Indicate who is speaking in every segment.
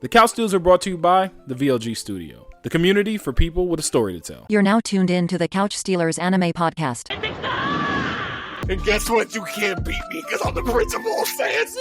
Speaker 1: The Couch Steals are brought to you by the VLG Studio, the community for people with a story to tell.
Speaker 2: You're now tuned in to the Couch Stealers Anime Podcast.
Speaker 3: And guess what? You can't beat me because I'm the Prince of all Saiyans.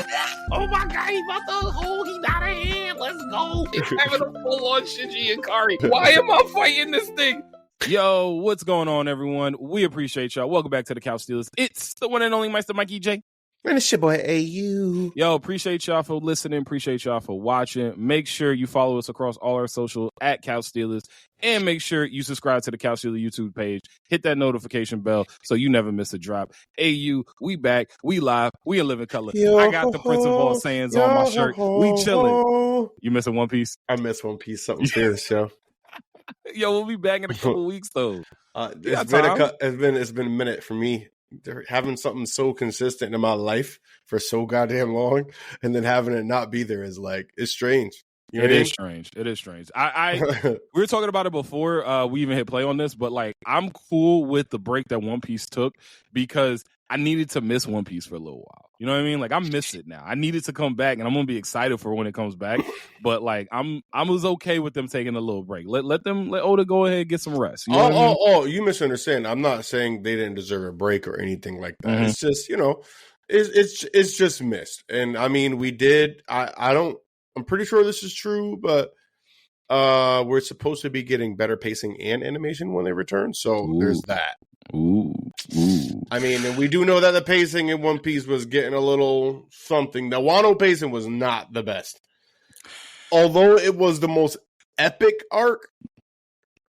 Speaker 3: Oh my god, he about to he got a hand. Let's go. He's having a full-on Shinji Ikari. Why am I fighting this thing?
Speaker 1: Yo, what's going on, everyone? We appreciate y'all. Welcome back to the Couch Stealers. It's the one and only Meister Mikey J.
Speaker 3: And it's your boy AU.
Speaker 1: Yo, appreciate y'all for listening. Appreciate y'all for watching. Make sure you follow us across all our social at Couch Stealers. And make sure you subscribe to the Couch Stealers YouTube page. Hit that notification bell so you never miss a drop. AU, we back. We live. We in living color. I got the Prince of all Saiyans on my shirt. We chilling. You missing One Piece?
Speaker 3: I miss One Piece. Something serious, yo.
Speaker 1: Yo, we'll be back in a couple weeks, though.
Speaker 3: It's been a minute for me. Having something so consistent in my life for so goddamn long, and then having it not be there is like, it's strange. You know
Speaker 1: It is strange. We were talking about it before we even hit play on this, but like, I'm cool with the break that One Piece took because I needed to miss One Piece for a little while. You know what I mean? Like, I miss it now. I needed to come back, and I'm gonna be excited for when it comes back. But like, I was okay with them taking a little break. Let Oda go ahead and get some rest. You know
Speaker 3: you misunderstand. I'm not saying they didn't deserve a break or anything like that. Mm-hmm. It's just, it's just missed. And I mean, we did. I'm pretty sure this is true, but we're supposed to be getting better pacing and animation when they return. So there's that.
Speaker 1: Ooh.
Speaker 3: I mean, and we do know that the pacing in One Piece was getting a little something. The Wano pacing was not the best. Although it was the most epic arc,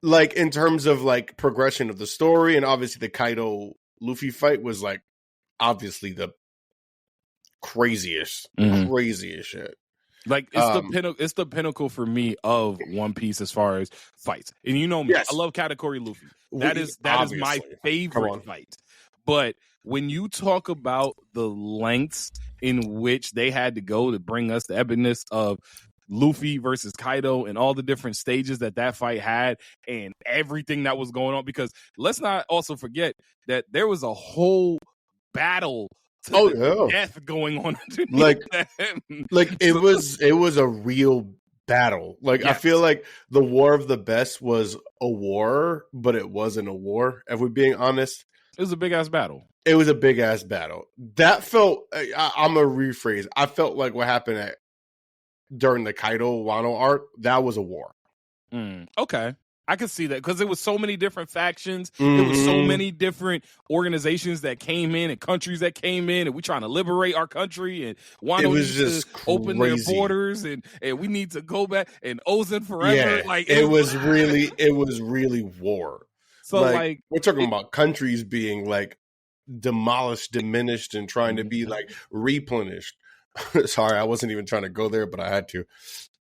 Speaker 3: like in terms of like progression of the story, and obviously the Kaido Luffy fight was like obviously the craziest shit.
Speaker 1: Like it's the pinnacle for me of One Piece as far as fights. And you know me, yes. I love Katakuri Luffy. That is my favorite fight. But when you talk about the lengths in which they had to go to bring us the epicness of Luffy versus Kaido and all the different stages that fight had and everything that was going on, because let's not also forget that there was a whole battle death going on
Speaker 3: like it was a real battle. Like, yes. I feel like the War of the Best was a war, but it wasn't a war, if we're being honest.
Speaker 1: It was a big ass battle.
Speaker 3: It was a big ass battle. That felt, I'm gonna rephrase, I felt like what happened during the Kaido Wano arc, that was a war.
Speaker 1: Okay. I could see that because there was so many different factions. There was so many different organizations that came in and countries that came in, and we trying to liberate our country, and Wano needs to open their borders, and we need to go back and Ozen forever.
Speaker 3: Yeah, like it was really war.
Speaker 1: So like
Speaker 3: we're talking about countries being like demolished, diminished, and trying to be like replenished. Sorry, I wasn't even trying to go there, but I had to.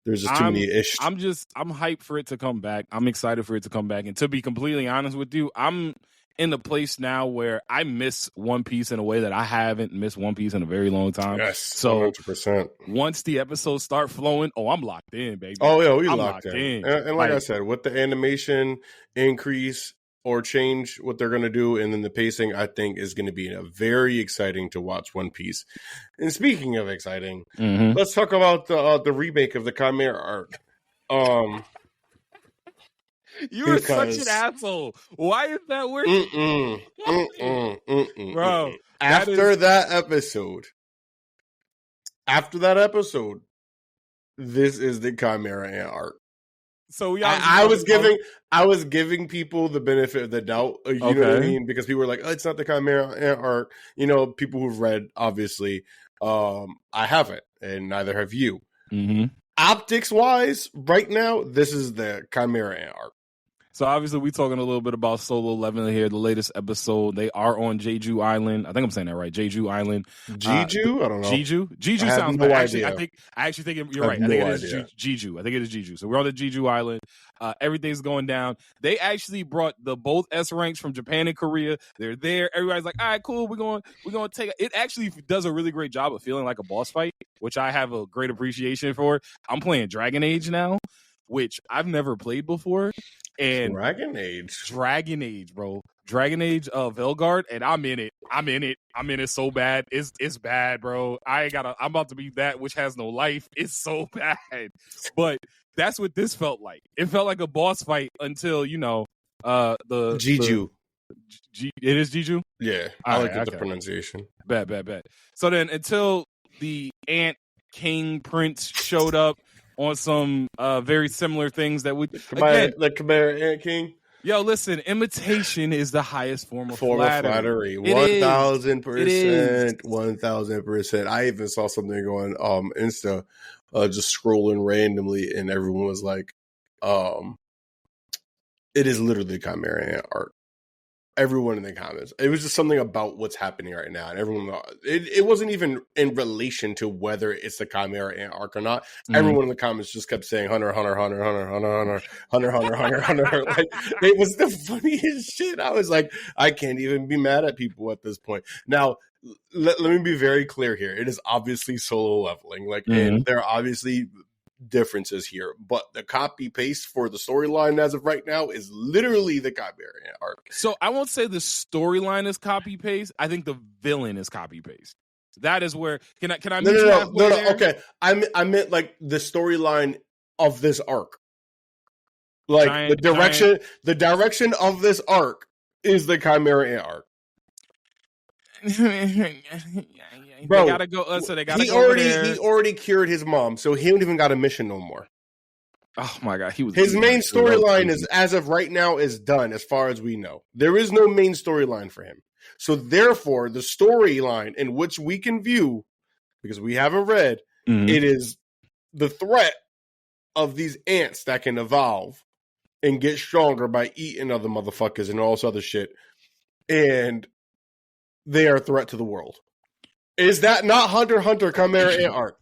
Speaker 3: There's just too many ish.
Speaker 1: I'm hyped for it to come back. I'm excited for it to come back. And to be completely honest with you, I'm in a place now where I miss One Piece in a way that I haven't missed One Piece in a very long time.
Speaker 3: Yes,
Speaker 1: so
Speaker 3: 100%.
Speaker 1: Once the episodes start flowing, I'm locked in, baby.
Speaker 3: Oh, yeah, we locked in. And like I said, with the animation increase or change, what they're going to do, and then the pacing, I think, is going to be very exciting to watch One Piece. And speaking of exciting, let's talk about the remake of the Chimera arc.
Speaker 1: You are such an asshole. Why is that weird? Bro,
Speaker 3: after that episode, this is the Chimera arc.
Speaker 1: So
Speaker 3: I was giving people the benefit of the doubt. You know what I mean? Because people were like, "Oh, it's not the Chimera arc." You know, people who've read, obviously. I haven't, and neither have you. Optics wise, right now, this is the Chimera arc.
Speaker 1: So obviously, we're talking a little bit about Solo Leveling here, the latest episode. They are on Jeju Island. I think I'm saying that right. Jeju Island.
Speaker 3: Jeju? I don't know.
Speaker 1: Jeju sounds
Speaker 3: no
Speaker 1: bad.
Speaker 3: idea.
Speaker 1: I actually think you're right. I think it is Jeju. I think it is Jeju. So we're on the Jeju Island. Everything's going down. They actually brought both S ranks from Japan and Korea. They're there. Everybody's like, all right, cool. We're going to take it. It actually does a really great job of feeling like a boss fight, which I have a great appreciation for. I'm playing Dragon Age now, which I've never played before. And
Speaker 3: Dragon Age,
Speaker 1: bro. Dragon Age of Velgard, and I'm in it so bad. It's bad, bro. I'm about to be that which has no life. It's so bad. But that's what this felt like. It felt like a boss fight until, the
Speaker 3: Jiju.
Speaker 1: It is Jiju?
Speaker 3: Yeah. I like the pronunciation.
Speaker 1: Bad. So then until the Ant King Prince showed up on some very similar things that would
Speaker 3: the Chimera Ant King.
Speaker 1: Yo, listen, imitation is the highest form of flattery.
Speaker 3: 1,000%. 1,000%. I even saw something going Insta, just scrolling randomly, and everyone was like, it is literally Chimera Ant art. Everyone in the comments. It was just something about what's happening right now. And everyone, it wasn't even in relation to whether it's the Chimera Ant arc or not. Mm-hmm. Everyone in the comments just kept saying Hunter. Like, it was the funniest shit. I was like, I can't even be mad at people at this point. Now, let me be very clear here. It is obviously solo leveling. Like, and there are obviously differences here, but the copy paste for the storyline as of right now is literally the Chimera arc.
Speaker 1: So I won't say the storyline is copy paste. I think the villain is copy paste. That is where can I
Speaker 3: no. Okay, I meant like the storyline of this arc. Like the direction of this arc is the Chimera arc.
Speaker 1: Bro, they gotta go. He
Speaker 3: already cured his mom, so he don't even got a mission no more.
Speaker 1: Oh my god,
Speaker 3: his main storyline is, as of right now, is done as far as we know. There is no main storyline for him. So therefore, the storyline in which we can view, because we haven't read, it is the threat of these ants that can evolve and get stronger by eating other motherfuckers and all this other shit, and they are a threat to the world. Is that not Hunter x Hunter Chimera Ant arc?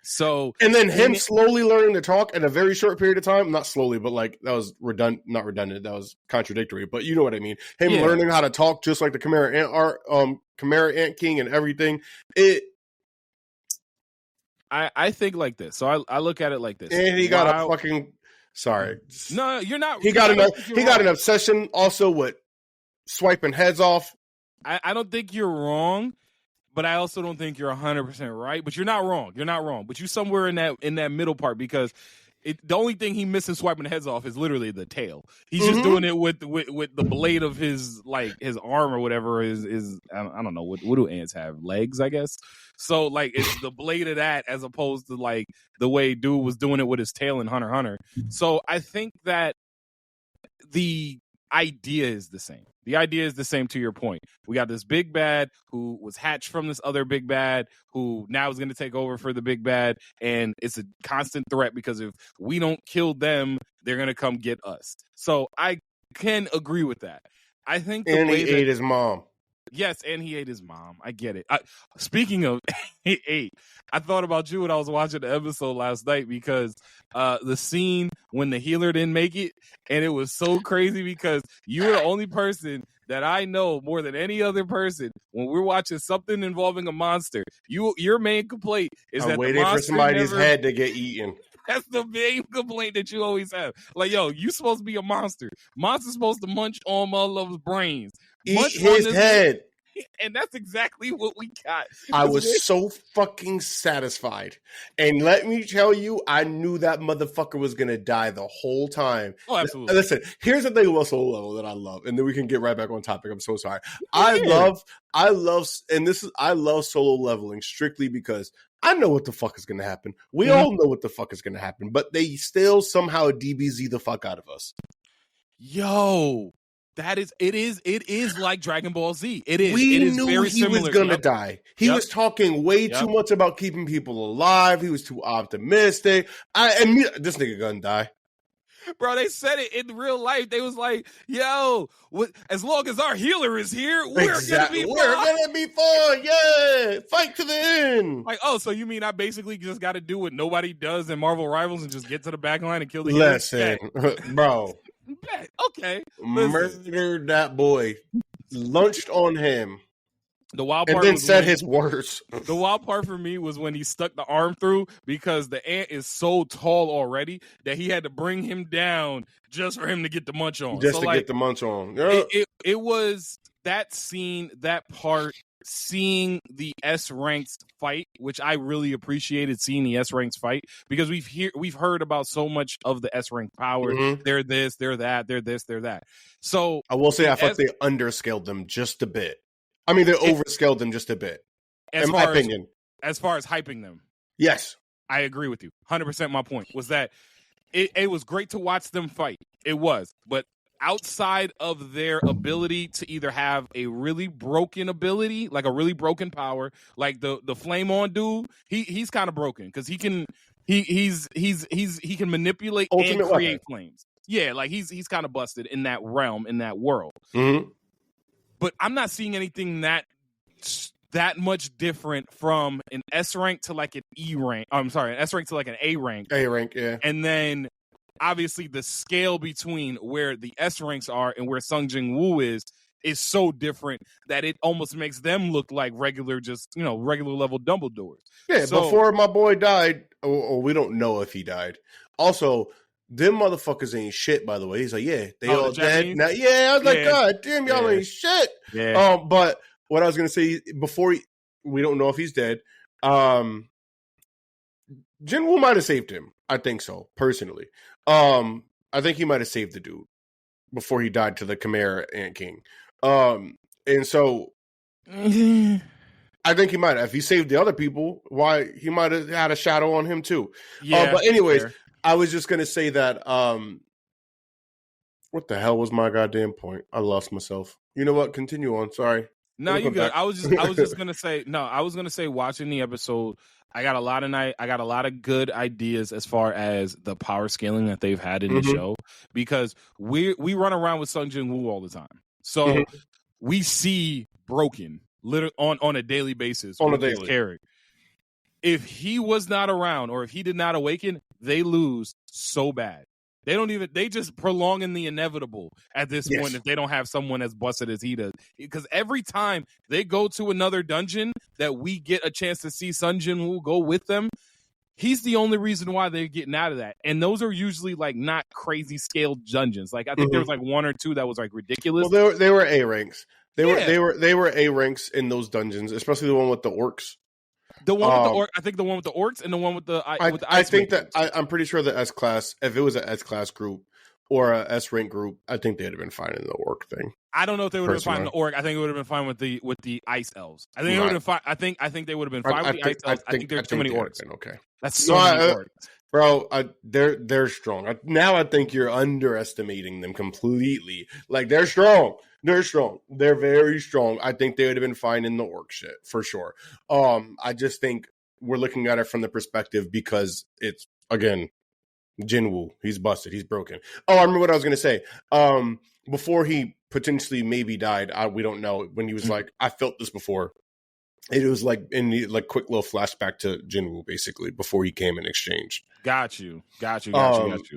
Speaker 1: So,
Speaker 3: and then him slowly learning to talk in a very short period of time. Not slowly, but like that was not redundant. That was contradictory. But you know what I mean. Him learning how to talk just like the Chimera Ant art, Chimera Ant King, and everything.
Speaker 1: I think like this. So I look at it like this.
Speaker 3: And he got a fucking. Sorry.
Speaker 1: No, you're not.
Speaker 3: He got an obsession also with swiping heads off.
Speaker 1: I don't think you're wrong. But I also don't think you're 100% right. But you're not wrong. But you're somewhere in that middle part, because the only thing he misses swiping the heads off is literally the tail. He's just doing it with the blade of his arm or whatever. Is I don't know, what do ants have? Legs, I guess. So like it's the blade of that as opposed to like the way dude was doing it with his tail in Hunter x Hunter. So I think that the idea is the same. The idea is the same, to your point. We got this big bad who was hatched from this other big bad who now is going to take over for the big bad. And it's a constant threat because if we don't kill them, they're going to come get us. So I can agree with that. I think
Speaker 3: he ate his mom.
Speaker 1: Yes, and he ate his mom. I get it. Speaking of he ate, I thought about you when I was watching the episode last night, because the scene when the healer didn't make it, and it was so crazy because you were the only person that I know more than any other person when we're watching something involving a monster. Your main complaint is that
Speaker 3: waiting for somebody's head to get eaten.
Speaker 1: That's the main complaint that you always have. Like, yo, you supposed to be a monster. Monster's supposed to munch on mother's brains.
Speaker 3: Eat his head.
Speaker 1: And that's exactly what we got.
Speaker 3: I was so fucking satisfied. And let me tell you, I knew that motherfucker was going to die the whole time.
Speaker 1: Oh, absolutely.
Speaker 3: Listen, here's the thing about Solo Level that I love. And then we can get right back on topic. I'm so sorry. I love solo leveling strictly because I know what the fuck is going to happen. We all know what the fuck is going to happen. But they still somehow DBZ the fuck out of us.
Speaker 1: Yo. It is like Dragon Ball Z. It is.
Speaker 3: We
Speaker 1: it is
Speaker 3: knew
Speaker 1: very
Speaker 3: he
Speaker 1: similar.
Speaker 3: was gonna die. He was talking way too much about keeping people alive. He was too optimistic. This nigga gonna die.
Speaker 1: Bro, they said it in real life. They was like, "Yo, as long as our healer is here, we're gonna be
Speaker 3: fine. Yeah, fight to the end."
Speaker 1: Like, oh, so you mean I basically just got to do what nobody does in Marvel Rivals and just get to the back line and kill the healer?
Speaker 3: Listen, bro.
Speaker 1: Okay.
Speaker 3: Murdered that boy. Lunched on him.
Speaker 1: The wild part
Speaker 3: and then
Speaker 1: was
Speaker 3: said his words.
Speaker 1: The wild part for me was when he stuck the arm through, because the ant is so tall already that he had to bring him down just for him to get the munch on.
Speaker 3: Just to get the munch on.
Speaker 1: Yeah. It was that scene, that part, seeing the S ranks fight, which I really appreciated, seeing the S ranks fight, because we've heard about so much of the S rank power. Mm-hmm. They're this, they're that, they're this, they're that. So
Speaker 3: I will say I thought they underscaled them just a bit. I mean, they overscaled them just a bit, in my opinion.
Speaker 1: As far as hyping them.
Speaker 3: Yes.
Speaker 1: I agree with you. 100% my point was that it was great to watch them fight. It was. But outside of their ability to either have a really broken ability, like a really broken power, like the Flame On dude, he's kind of broken because he can manipulate Ultimate and create weapon. Flames. Yeah, like he's kind of busted in that realm, in that world.
Speaker 3: Mm-hmm.
Speaker 1: But I'm not seeing anything that much different from an S rank to like an E rank. I'm sorry, an S rank to like an A rank.
Speaker 3: A rank, yeah.
Speaker 1: And then obviously the scale between where the S ranks are and where Sung Jin Woo is so different that it almost makes them look like regular level Dumbledores.
Speaker 3: Yeah, so, before my boy died, or we don't know if he died. Also, them motherfuckers ain't shit, by the way. He's like, yeah, they all dead now. Yeah, I was like, God damn, y'all ain't shit.
Speaker 1: Yeah.
Speaker 3: But what I was gonna say before we don't know if he's dead. Jin Woo might have saved him. I think so, personally. I think he might have saved the dude before he died to the Chimera Ant King. And so I think he might have. If he saved the other people, why he might have had a shadow on him too.
Speaker 1: Yeah.
Speaker 3: But anyways. Fair. I was just going to say that, what the hell was my goddamn point? I lost myself. You know what? Continue on. Sorry.
Speaker 1: No, you good. I was just going to say, watching the episode, I got a lot of good ideas as far as the power scaling that they've had in the show, because we run around with Sung Jin Woo all the time. So we see broken literally on a daily basis
Speaker 3: on
Speaker 1: with
Speaker 3: a daily
Speaker 1: his character. If he was not around, or if he did not awaken, they lose so bad. They just prolonging the inevitable at this point if they don't have someone as busted as he does. Because every time they go to another dungeon that we get a chance to see Sung Jin Woo go with them, he's the only reason why they're getting out of that. And those are usually like not crazy scaled dungeons. Like I think there was like one or two that was like ridiculous.
Speaker 3: Well, they were A ranks. They were A ranks in those dungeons, especially the one with the orcs.
Speaker 1: The one with the orc, I think the one with the orcs and the one with the
Speaker 3: I think that I'm pretty sure the S class, if it was an S class group or a S rank group, I think they'd have been fine in the orc thing.
Speaker 1: I don't know if they would have been fine in the orc. I think it would have been fine with the ice elves. I think it would have been fine. I think they would have been fine with the ice elves. I think there's too many orcs.
Speaker 3: Okay,
Speaker 1: that's so many orcs.
Speaker 3: Bro, they're strong. Now I think you're underestimating them completely. Like they're strong. They're strong. They're very strong. I think they would have been fine in the orc shit for sure. I just think we're looking at it from the perspective because it's, again, Jin Woo. He's busted. He's broken. Oh, I remember what I was going to say. Before he potentially maybe died, we don't know, when he was like, I felt this before. It was like in the quick little flashback to Jin Woo, basically, before he came and exchanged.
Speaker 1: Got you.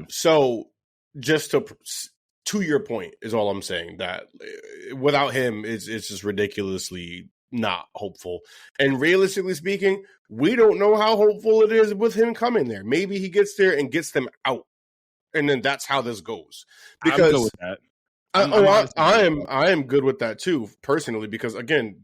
Speaker 3: So just to your point is all I'm saying, that without him, it's just ridiculously not hopeful. And realistically speaking, we don't know how hopeful it is with him coming there. Maybe he gets there and gets them out, and then that's how this goes. Because
Speaker 1: I'm good with that.
Speaker 3: I am good with that too, personally, because again,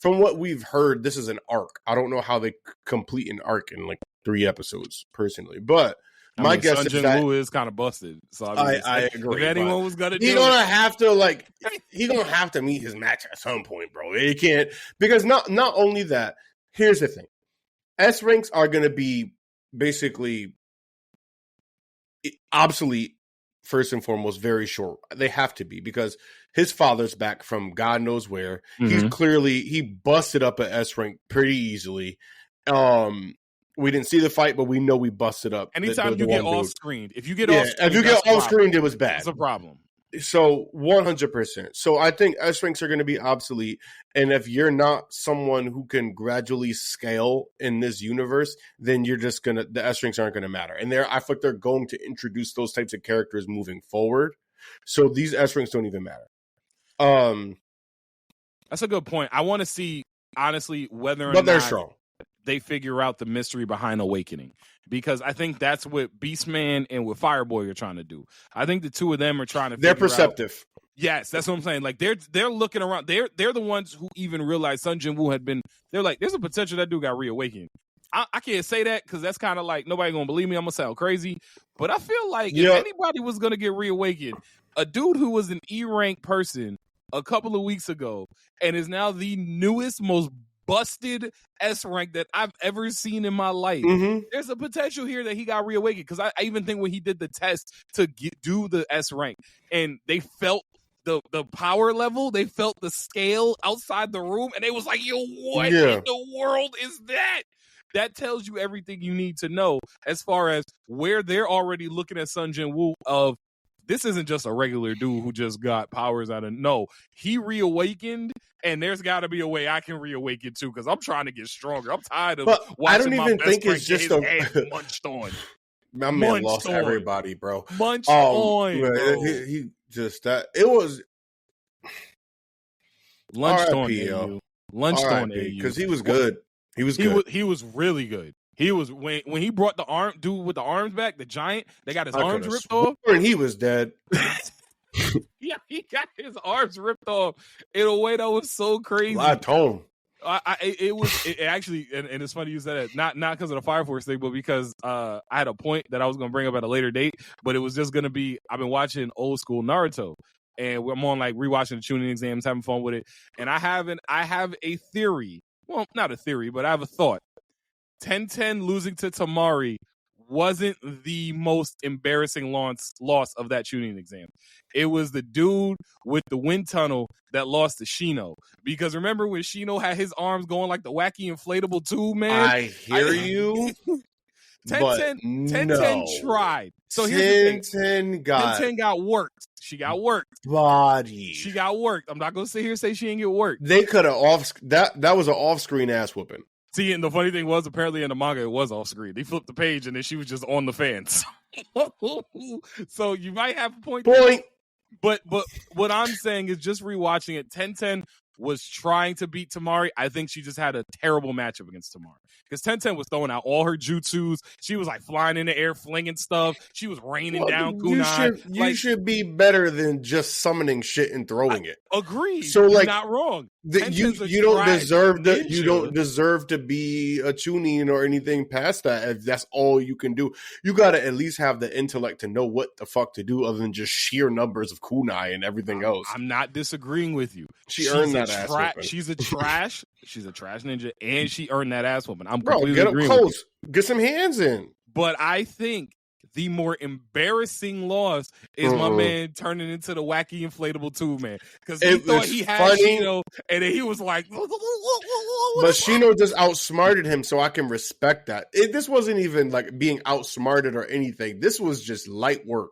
Speaker 3: from what we've heard, this is an arc. I don't know how they complete an arc in like 3 episodes, personally, but my guess is that
Speaker 1: Woo is kind of busted. So
Speaker 3: I agree.
Speaker 1: If anyone was gonna do,
Speaker 3: he's gonna have to meet his match at some point, bro. He can't, because not only that. Here's the thing: S ranks are gonna be basically obsolete. First and foremost, very short. They have to be, because his father's back from God knows where. He busted up an S rank pretty easily. We didn't see the fight, but we know we busted up.
Speaker 1: Anytime you get off-screened. If you get
Speaker 3: off-screened, it was bad.
Speaker 1: It's a problem.
Speaker 3: So 100%. So I think S ranks are going to be obsolete. And if you're not someone who can gradually scale in this universe, then the S ranks aren't going to matter. And I feel like they're going to introduce those types of characters moving forward. So these S ranks don't even matter.
Speaker 1: That's a good point. I want to see, honestly, whether or
Speaker 3: but they're
Speaker 1: not
Speaker 3: strong.
Speaker 1: They figure out the mystery behind Awakening, because I think that's what Beastman and what Fireboy are trying to do. I think the two of them are trying to.
Speaker 3: They're perceptive.
Speaker 1: Yes, that's what I'm saying. Like they're looking around. They're the ones who even realized Sun Jin-woo had been. They're like, there's a potential that dude got reawakened. I can't say that because that's kind of like nobody gonna believe me. I'm gonna sound crazy, but I feel like if anybody was gonna get reawakened, a dude who was an E-rank person a couple of weeks ago and is now the newest, most busted S rank that I've ever seen in my life.
Speaker 3: Mm-hmm.
Speaker 1: There's a potential here that he got reawakened, because I even think when he did the test to do the S rank and they felt the power level, they felt the scale outside the room, and they was like, yo, what in the world is that? That tells you everything you need to know as far as where they're already looking at Sun Jin-woo of, this isn't just a regular dude who just got powers out of, no, he reawakened, and there's got to be a way I can reawaken too, because I'm trying to get stronger. I'm tired of watching
Speaker 3: I don't even
Speaker 1: my
Speaker 3: think
Speaker 1: best
Speaker 3: it's just a
Speaker 1: munched on.
Speaker 3: My man lost everybody, bro.
Speaker 1: Munched on.
Speaker 3: Bro. He just that it was
Speaker 1: lunched on AU. Lunched on AU
Speaker 3: because he was good. He was good.
Speaker 1: He was really good. He was when he brought the dude with the arms back, the giant. They got his arms ripped off,
Speaker 3: and he was dead.
Speaker 1: Yeah, he got his arms ripped off in a way that was so crazy.
Speaker 3: I told him.
Speaker 1: It actually, and it's funny you said that, not because of the Fire Force thing, but because I had a point that I was going to bring up at a later date, but it was just going to be, I've been watching old school Naruto, and I'm on like rewatching the tuning exams, having fun with it, and I have a theory. Well, not a theory, but I have a thought. 10-10 losing to Tamari wasn't the most embarrassing loss of that tuning exam. It was the dude with the wind tunnel that lost to Shino. Because remember when Shino had his arms going like the wacky inflatable tube, man?
Speaker 3: I hear you.
Speaker 1: 10-10 tried. So
Speaker 3: here's the thing.
Speaker 1: 10-10 got worked. She got worked.
Speaker 3: Body.
Speaker 1: She got worked. I'm not going to sit here and say she didn't get worked.
Speaker 3: They could have that was an off-screen ass whooping.
Speaker 1: See, and the funny thing was, apparently in the manga, it was off screen. They flipped the page, and then she was just on the fans. So you might have a point. But what I'm saying is, just rewatching it, 10-10 was trying to beat Tamari. I think she just had a terrible matchup against Tamari. Because 10-10 was throwing out all her jutsus. She was like flying in the air, flinging stuff. She was raining down kunai.
Speaker 3: You should be better than just summoning shit and throwing it.
Speaker 1: Agreed.
Speaker 3: So
Speaker 1: you're not wrong.
Speaker 3: You don't deserve to be a tuning or anything past that. If that's all you can do, you got to at least have the intellect to know what the fuck to do other than just sheer numbers of kunai and everything else.
Speaker 1: I'm not disagreeing with you.
Speaker 3: She earned that ass whooping.
Speaker 1: She's a trash ninja, and she earned that ass whooping. I'm
Speaker 3: Bro,
Speaker 1: completely
Speaker 3: get up
Speaker 1: agreeing
Speaker 3: close. Get some hands in.
Speaker 1: But I think the more embarrassing loss is my man turning into the wacky inflatable tube man, because he thought he had Shino, and then he was like,
Speaker 3: but Shino just outsmarted him, so I can respect that. This wasn't even like being outsmarted or anything. This was just light work.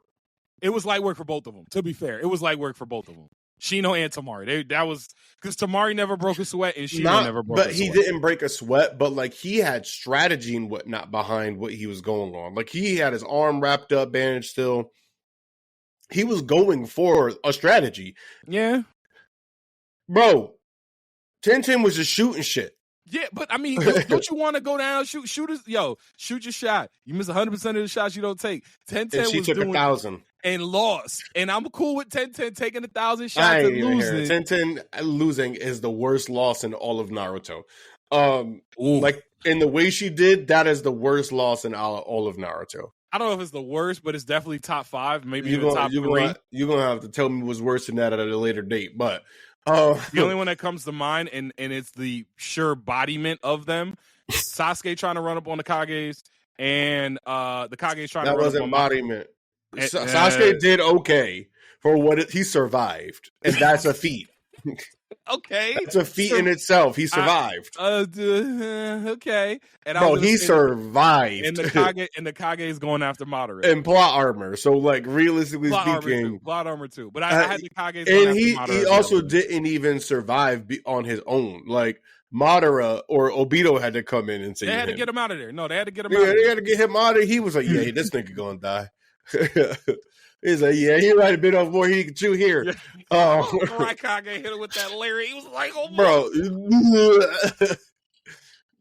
Speaker 1: It was light work for both of them. To be fair, it was light work for both of them. Shino and Tamari. That was because Tamari never broke a sweat and Shino never broke a sweat. But
Speaker 3: he didn't break a sweat, but like he had strategy and whatnot behind what he was going on. Like he had his arm wrapped up, bandaged still. He was going for a strategy.
Speaker 1: Yeah.
Speaker 3: Bro, 10-10 was just shooting shit.
Speaker 1: Yeah, but I mean, don't you want to go down, shoot your shot. You miss 100% of the shots you don't take. 10-10
Speaker 3: she took 1,000
Speaker 1: and lost. And I'm cool with 10-10 taking 1,000 shots and losing.
Speaker 3: 10-10 losing is the worst loss in all of Naruto. Like in the way she did, that is the worst loss in all of Naruto.
Speaker 1: I don't know if it's the worst, but it's definitely top 5, maybe even top 3.
Speaker 3: You're gonna have to tell me what's worse than that at a later date, but.
Speaker 1: The only one that comes to mind, and it's the sure embodiment of them, Sasuke trying to run up on the Kages, and the Kages trying to run up on
Speaker 3: That was embodiment. Sasuke did okay for what he survived, and that's a feat.
Speaker 1: Okay.
Speaker 3: That's a feat in itself. He survived.
Speaker 1: Okay. And
Speaker 3: he survived.
Speaker 1: And the Kage is going after Madara.
Speaker 3: And plot armor. So, like, realistically speaking.
Speaker 1: Plot armor too. But I had the Kage
Speaker 3: going after Madara. He also didn't even survive on his own. Like, Madara or Obito had to come in and save him.
Speaker 1: They had to get him out of there. No, they had to get him out of there.
Speaker 3: They had to get him out of there. He was like, yeah, this nigga gonna die. He's like, yeah, he might have been off more he could chew here.
Speaker 1: Yeah. Raikage hit him with that Larry. He was like, oh,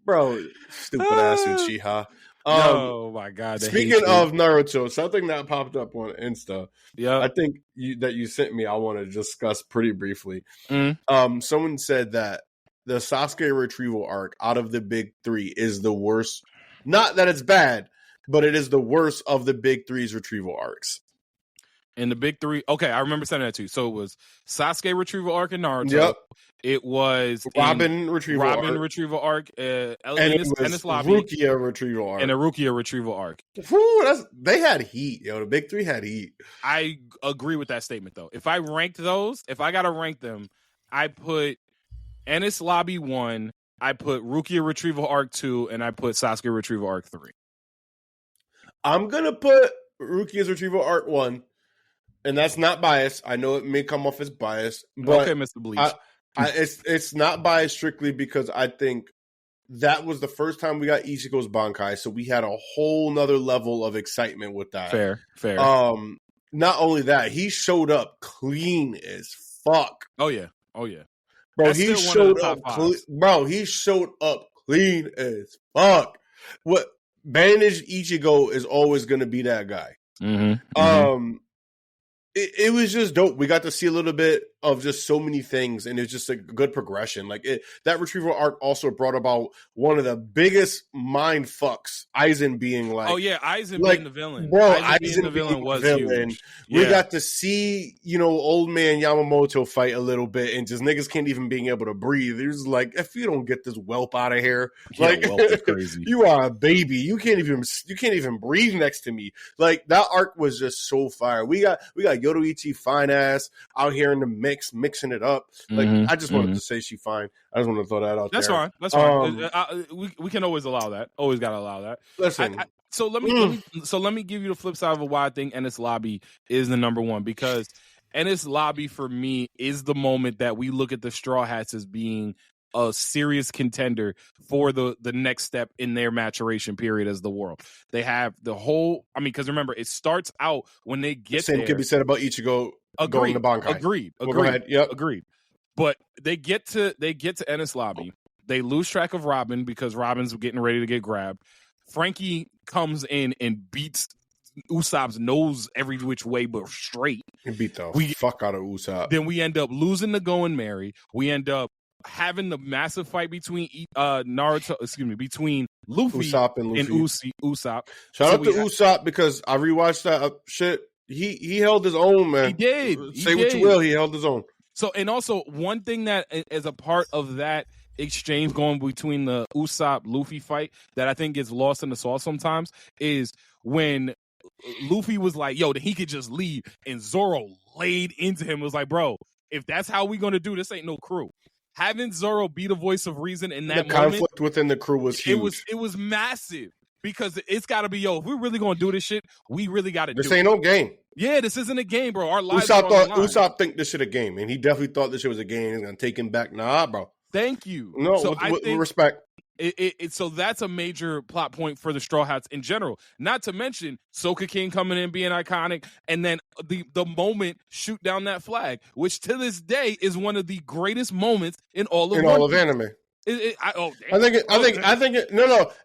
Speaker 3: bro, stupid ass Uchiha.
Speaker 1: Oh my god!
Speaker 3: Speaking of Naruto, something that popped up on Insta.
Speaker 1: Yeah,
Speaker 3: I think that you sent me. I want to discuss pretty briefly. Someone said that the Sasuke retrieval arc out of the big three is the worst. Not that it's bad, but it is the worst of the big three's retrieval arcs.
Speaker 1: In the big three, okay, I remember saying that too. So it was Sasuke retrieval arc in Naruto.
Speaker 3: Yep.
Speaker 1: It was
Speaker 3: Robin retrieval arc.
Speaker 1: And
Speaker 3: it was Rukia retrieval arc.
Speaker 1: And a Rukia retrieval arc.
Speaker 3: They had heat, yo. The big three had heat.
Speaker 1: I agree with that statement, though. If I ranked those, if I got to rank them, I put Enies Lobby 1, I put Rukia retrieval arc 2, and I put Sasuke retrieval arc 3.
Speaker 3: I'm going to put Rukia's retrieval arc 1. And that's not biased. I know it may come off as biased, but
Speaker 1: okay, Mr. Bleach.
Speaker 3: It's not biased strictly because I think that was the first time we got Ichigo's Bankai, so we had a whole nother level of excitement with that.
Speaker 1: Fair.
Speaker 3: Not only that, he showed up clean as fuck.
Speaker 1: Oh yeah.
Speaker 3: Bro, he showed up he showed up clean as fuck. What bandaged Ichigo is always going to be that guy. It was just dope. We got to see a little bit of just so many things, and it's just a good progression. That retrieval arc also brought about one of the biggest mind fucks. Aizen being like,
Speaker 1: oh yeah, Aizen being the villain.
Speaker 3: Bro,
Speaker 1: Aizen being the villain was huge.
Speaker 3: Yeah. We got to see, old man Yamamoto fight a little bit, and just niggas can't even being able to breathe. It was like, if you don't get this whelp out of here,
Speaker 1: whelp is crazy.
Speaker 3: You are a baby. You can't even breathe next to me. Like, that arc was just so fire. We got Yoruichi fine ass out here in the mix, mixing it up. Like, I just wanted to say she fine. I just wanted to throw that out there.
Speaker 1: That's fine. We can always allow that. Always gotta allow that.
Speaker 3: Listen.
Speaker 1: So let me give you the flip side of why I think Enies Lobby is the number one, because Enies Lobby for me is the moment that we look at the Straw Hats as being a serious contender for the next step in their maturation period as the world. They have the whole, because remember, it starts out when they get there.
Speaker 3: Same could be said about Ichigo going to Bankai.
Speaker 1: Agreed.
Speaker 3: Go ahead. Yep.
Speaker 1: Agreed. But they get to Enies Lobby. They lose track of Robin because Robin's getting ready to get grabbed. Frankie comes in and beats Usopp's nose every which way but straight.
Speaker 3: He beat the fuck out of Usopp.
Speaker 1: Then we end up losing the Going Merry. We end up having the massive fight between between Luffy
Speaker 3: Usopp and
Speaker 1: Usopp.
Speaker 3: Shout out to Usopp, because I rewatched that shit. He held his own, man.
Speaker 1: He did.
Speaker 3: What you will, he held his own.
Speaker 1: So, and also one thing that is a part of that exchange going between the Usopp Luffy fight that I think gets lost in the sauce sometimes is when Luffy was like, yo, that he could just leave, and Zoro laid into him. It was like, bro, if that's how we gonna do this, ain't no crew. Having Zoro be the voice of reason in that moment,
Speaker 3: conflict within the crew was huge.
Speaker 1: It was massive, because it's got to be, yo, if we're really gonna do this shit, we really got to do it.
Speaker 3: This ain't no game.
Speaker 1: Yeah, this isn't a game, bro. Our lives are on the line.
Speaker 3: Usopp think this shit a game, and he definitely thought this shit was a game. He's gonna take him back. Nah, bro.
Speaker 1: Thank you.
Speaker 3: No, so with respect.
Speaker 1: So that's a major plot point for the Straw Hats in general. Not to mention Soka King coming in being iconic, and then the moment shoot down that flag, which to this day is one of the greatest moments in all of
Speaker 3: anime. I think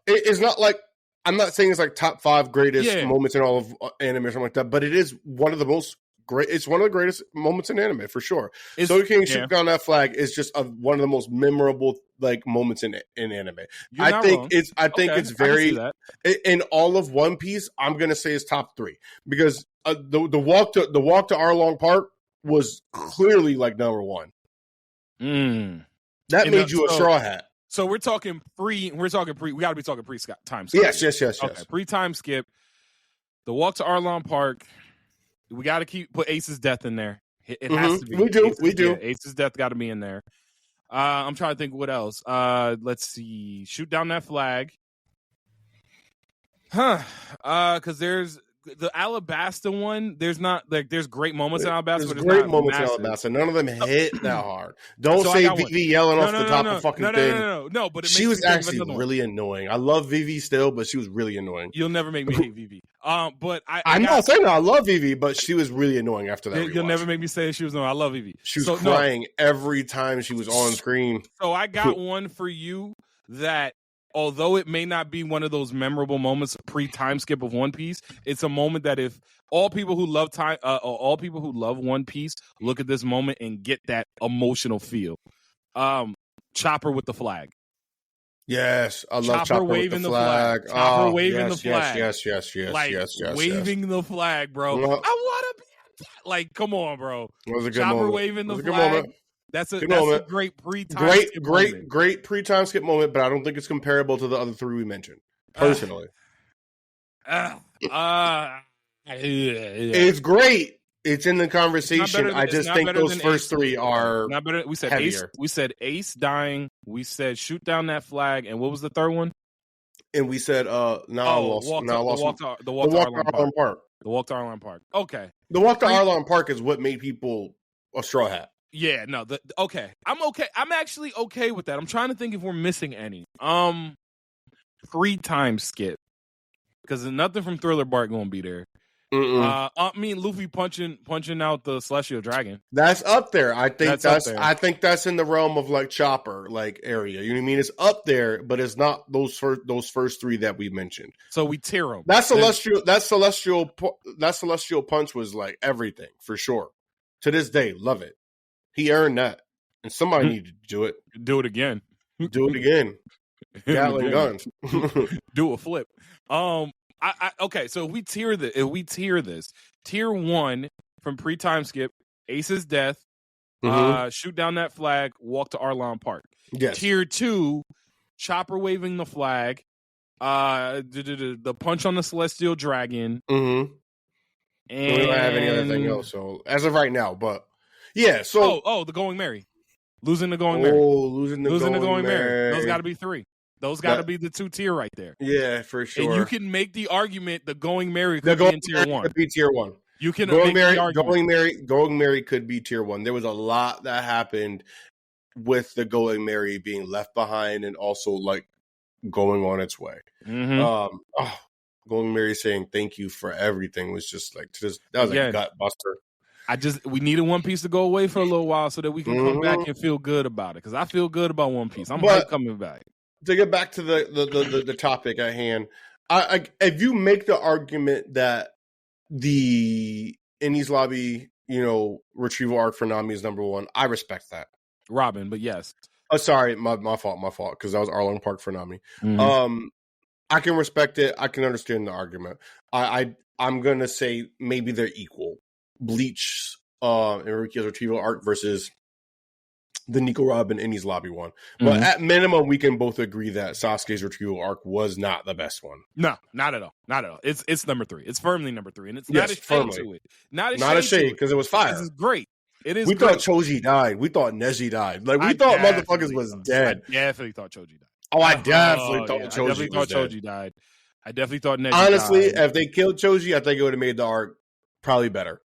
Speaker 3: it's not like, I'm not saying it's like top 5 greatest moments in all of anime or something like that, but it is one of the most great. It's one of the greatest moments in anime for sure. So King shoot down that flag is just one of the most memorable moments in anime. I think it's very in all of One Piece. I'm gonna say it's top 3, because the walk to Arlong Park was clearly number 1. That made you a Straw Hat.
Speaker 1: So we're talking pre. We got to be talking pre-time skip.
Speaker 3: Yes.
Speaker 1: Okay, pre-time skip. The walk to Arlong Park. We got to put Ace's death in there. It has to be.
Speaker 3: We do.
Speaker 1: Ace's death got to be in there. I'm trying to think what else. Let's see. Shoot down that flag. Because there's the Alabasta one, there's great moments in Alabasta.
Speaker 3: There's great moments in Alabasta. None of them hit that hard. Don't say Vivi yelling off the top of fucking thing.
Speaker 1: No, but
Speaker 3: she was actually really annoying. I love Vivi still, but she was really annoying.
Speaker 1: You'll never make me hate Vivi. But
Speaker 3: I'm not saying that I love Vivi, but she was really annoying after that.
Speaker 1: You'll never make me say she was annoying. I love Vivi.
Speaker 3: She was crying every time she was on screen.
Speaker 1: So I got one for you that, although it may not be one of those memorable moments pre-time skip of One Piece, it's a moment that if all people who love One Piece look at this moment and get that emotional feel. Chopper with the flag.
Speaker 3: Yes, I love Chopper
Speaker 1: waving
Speaker 3: with the flag.
Speaker 1: Chopper waving the flag.
Speaker 3: Yes.
Speaker 1: Waving the flag, bro. I want to be like, come on, bro.
Speaker 3: It was a good
Speaker 1: Chopper
Speaker 3: moment.
Speaker 1: waving the flag. That's a great pre-time skip moment.
Speaker 3: Great pre-time skip moment, but I don't think it's comparable to the other three we mentioned. Personally, it's great. It's in the conversation. I just think those first three are
Speaker 1: not better. We said
Speaker 3: heavier.
Speaker 1: We said Ace dying. We said shoot down that flag, and what was the third one?
Speaker 3: And we said
Speaker 1: the walk to Arlong Park. The walk to Arlong Park. Okay.
Speaker 3: The walk to Arlong Park is what made people a Straw Hat.
Speaker 1: Yeah, no. Okay. I'm okay. I'm actually okay with that. I'm trying to think if we're missing any. Pre-time skip, because nothing from Thriller Bark gonna be there. I mean, Luffy punching out the Celestial Dragon.
Speaker 3: That's up there. I think that's in the realm of like Chopper like area. You know what I mean? It's up there, but it's not those first three that we mentioned.
Speaker 1: So we tear them.
Speaker 3: That celestial punch was like everything for sure. To this day, love it. He earned that, and somebody needed to do it.
Speaker 1: Do it again.
Speaker 3: Do it again. Gatling guns.
Speaker 1: Do a flip. Okay, so if we tier this, tier 1 from pre-time skip, Ace's death, shoot down that flag, walk to Arlong Park.
Speaker 3: Yes.
Speaker 1: Tier 2, Chopper waving the flag, the punch on the Celestial Dragon.
Speaker 3: And we don't have any other thing else. So as of right now, but yeah. So
Speaker 1: the Going Merry, losing the Going Merry,
Speaker 3: losing the Going Merry.
Speaker 1: Those got to be 3. Those got to be the 2 tier right there.
Speaker 3: Yeah, for sure.
Speaker 1: And you can make the argument the Going Merry could be in tier 1.
Speaker 3: Could be tier 1.
Speaker 1: You can
Speaker 3: Going Merry could be tier 1. There was a lot that happened with the Going Merry being left behind and also like going on its way. Going Merry saying thank you for everything was just like that was a gut buster.
Speaker 1: We needed One Piece to go away for a little while so that we can come back and feel good about it. Because I feel good about One Piece. I'm coming back.
Speaker 3: To get back to the topic at hand, if you make the argument that the Enies Lobby, retrieval arc for Nami is number 1, I respect that.
Speaker 1: Robin, but yes.
Speaker 3: Oh, sorry, my fault, because that was Arlong Park for Nami. I can respect it. I can understand the argument. I'm gonna say maybe they're equal. Bleach, Enrique's retrieval arc versus the Nico Robin Enies Lobby one. But at minimum, we can both agree that Sasuke's retrieval arc was not the best one.
Speaker 1: No, not at all. Not at all. It's number 3. It's firmly number 3. And it's not a shade to it. Not a shade
Speaker 3: because it was fire.
Speaker 1: This is great. It is.
Speaker 3: We thought Choji died. We thought Neji died. Like we thought motherfuckers was dead.
Speaker 1: I definitely thought Choji died.
Speaker 3: Oh, I definitely thought Choji was dead.
Speaker 1: Choji died. I definitely thought Neji
Speaker 3: Honestly,
Speaker 1: died.
Speaker 3: if they killed Choji, I think it would have made the arc probably better.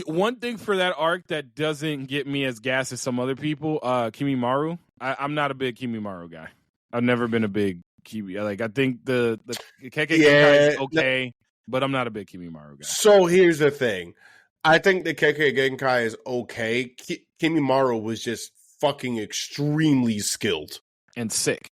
Speaker 1: One thing for that arc that doesn't get me as gassed as some other people, Kimimaru. I'm not a big Kimimaru guy. I've never been a big Kimi. Like I think the Kekkei Genkai is okay, but I'm not a big Kimimaru guy.
Speaker 3: So here's the thing. I think the Kekkei Genkai is okay. Kimimaru was just fucking extremely skilled.
Speaker 1: And sick.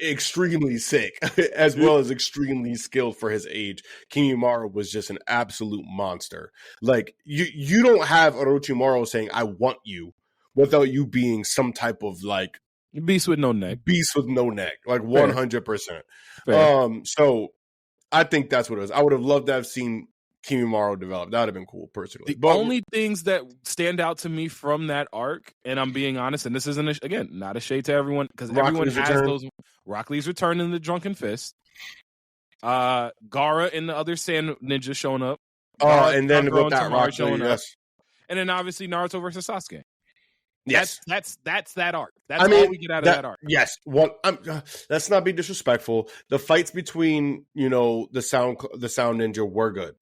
Speaker 3: Extremely sick, as well as extremely skilled for his age. Kimimaru was just an absolute monster. Like, you don't have Orochimaru saying, I want you, without you being some type of, like...
Speaker 1: Beast with no neck.
Speaker 3: Like, 100%. So, I think that's what it was. I would have loved to have seen Kimimaru develop. That would have been cool, personally.
Speaker 1: The only things that stand out to me from that arc, and I'm being honest, and this isn't, again, not a shade to everyone, because everyone has those. Rock Lee's return in the Drunken Fist. Gaara and the other Sand Ninja showing up.
Speaker 3: And then with that Rock Lee, yes.
Speaker 1: And then obviously Naruto versus Sasuke.
Speaker 3: Yes,
Speaker 1: that's that arc. That's all we get out of that arc.
Speaker 3: Yes, let's not be disrespectful. The fights between the sound ninja were good.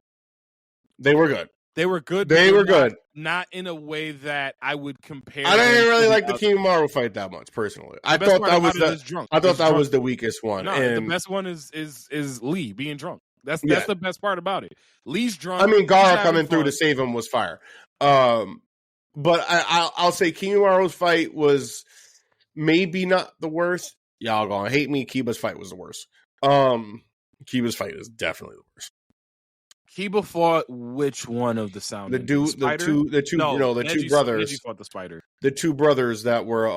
Speaker 3: They were good.
Speaker 1: They were good.
Speaker 3: They were good.
Speaker 1: Not in a way that I would compare.
Speaker 3: I didn't really like the Kimaru fight that much, personally. I thought that was the weakest one.
Speaker 1: No,
Speaker 3: and
Speaker 1: the best one is Lee being drunk. That's the best part about it. Lee's drunk.
Speaker 3: I mean, Gaara coming through to save him was fire. But I'll say Kimaru's fight was maybe not the worst. Y'all gonna hate me. Kiba's fight was the worst. Kiba's fight is definitely the worst.
Speaker 1: Kiba fought which one of the sound?
Speaker 3: The two brothers.
Speaker 1: Neji fought the spider.
Speaker 3: The two brothers that were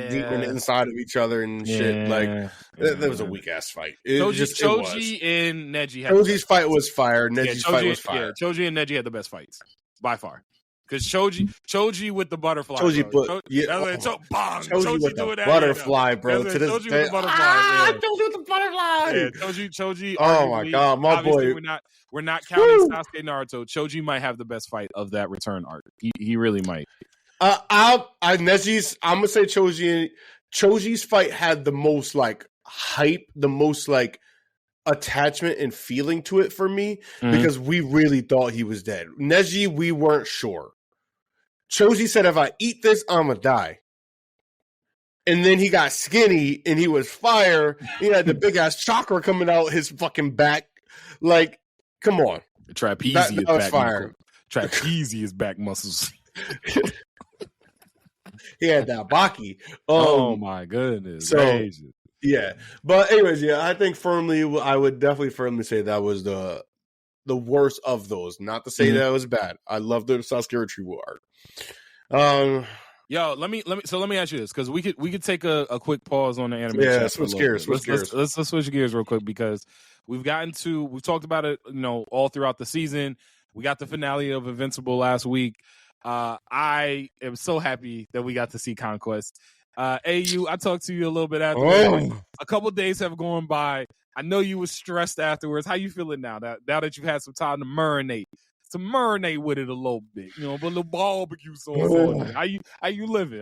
Speaker 3: deep inside of each other and shit. Like that was a weak ass fight.
Speaker 1: Choji and Neji.
Speaker 3: Choji's fight was fire. Neji's fight was fire.
Speaker 1: Yeah, Choji and Neji had the best fights by far. Because Choji with the butterfly.
Speaker 3: Choji with the butterfly, bro. To this day, Choji with the butterfly.
Speaker 1: Yeah, Choji.
Speaker 3: Oh my god, my boy.
Speaker 1: We're not counting Sasuke Naruto. Choji might have the best fight of that return arc. He really might.
Speaker 3: I'm gonna say Choji's fight had the most like hype, the most like attachment and feeling to it for me because we really thought he was dead. Neji, we weren't sure. Choji said, if I eat this, I'm gonna die. And then he got skinny and he was fire. He had the big ass chakra coming out his fucking back. Like, come on.
Speaker 1: Trapeze is back fire. Trapeze is back muscles.
Speaker 3: He had that Baki.
Speaker 1: Oh my goodness.
Speaker 3: So, yeah. But anyways, I think I would definitely firmly say that was the worst of those. Not to say that it was bad. I love the Sasuke retrieval arc.
Speaker 1: Yo, let me ask you this, because we could take a quick pause on the anime.
Speaker 3: Yeah, switch gears.
Speaker 1: Let's switch gears real quick, because we've talked about it, all throughout the season. We got the finale of Invincible last week. I am so happy that we got to see Conquest. AU, I talked to you a little bit afterwards. A couple days have gone by. I know you were stressed afterwards. How you feeling now that you've had some time to marinate? With it a little bit, put a little barbecue sauce on it. How you living?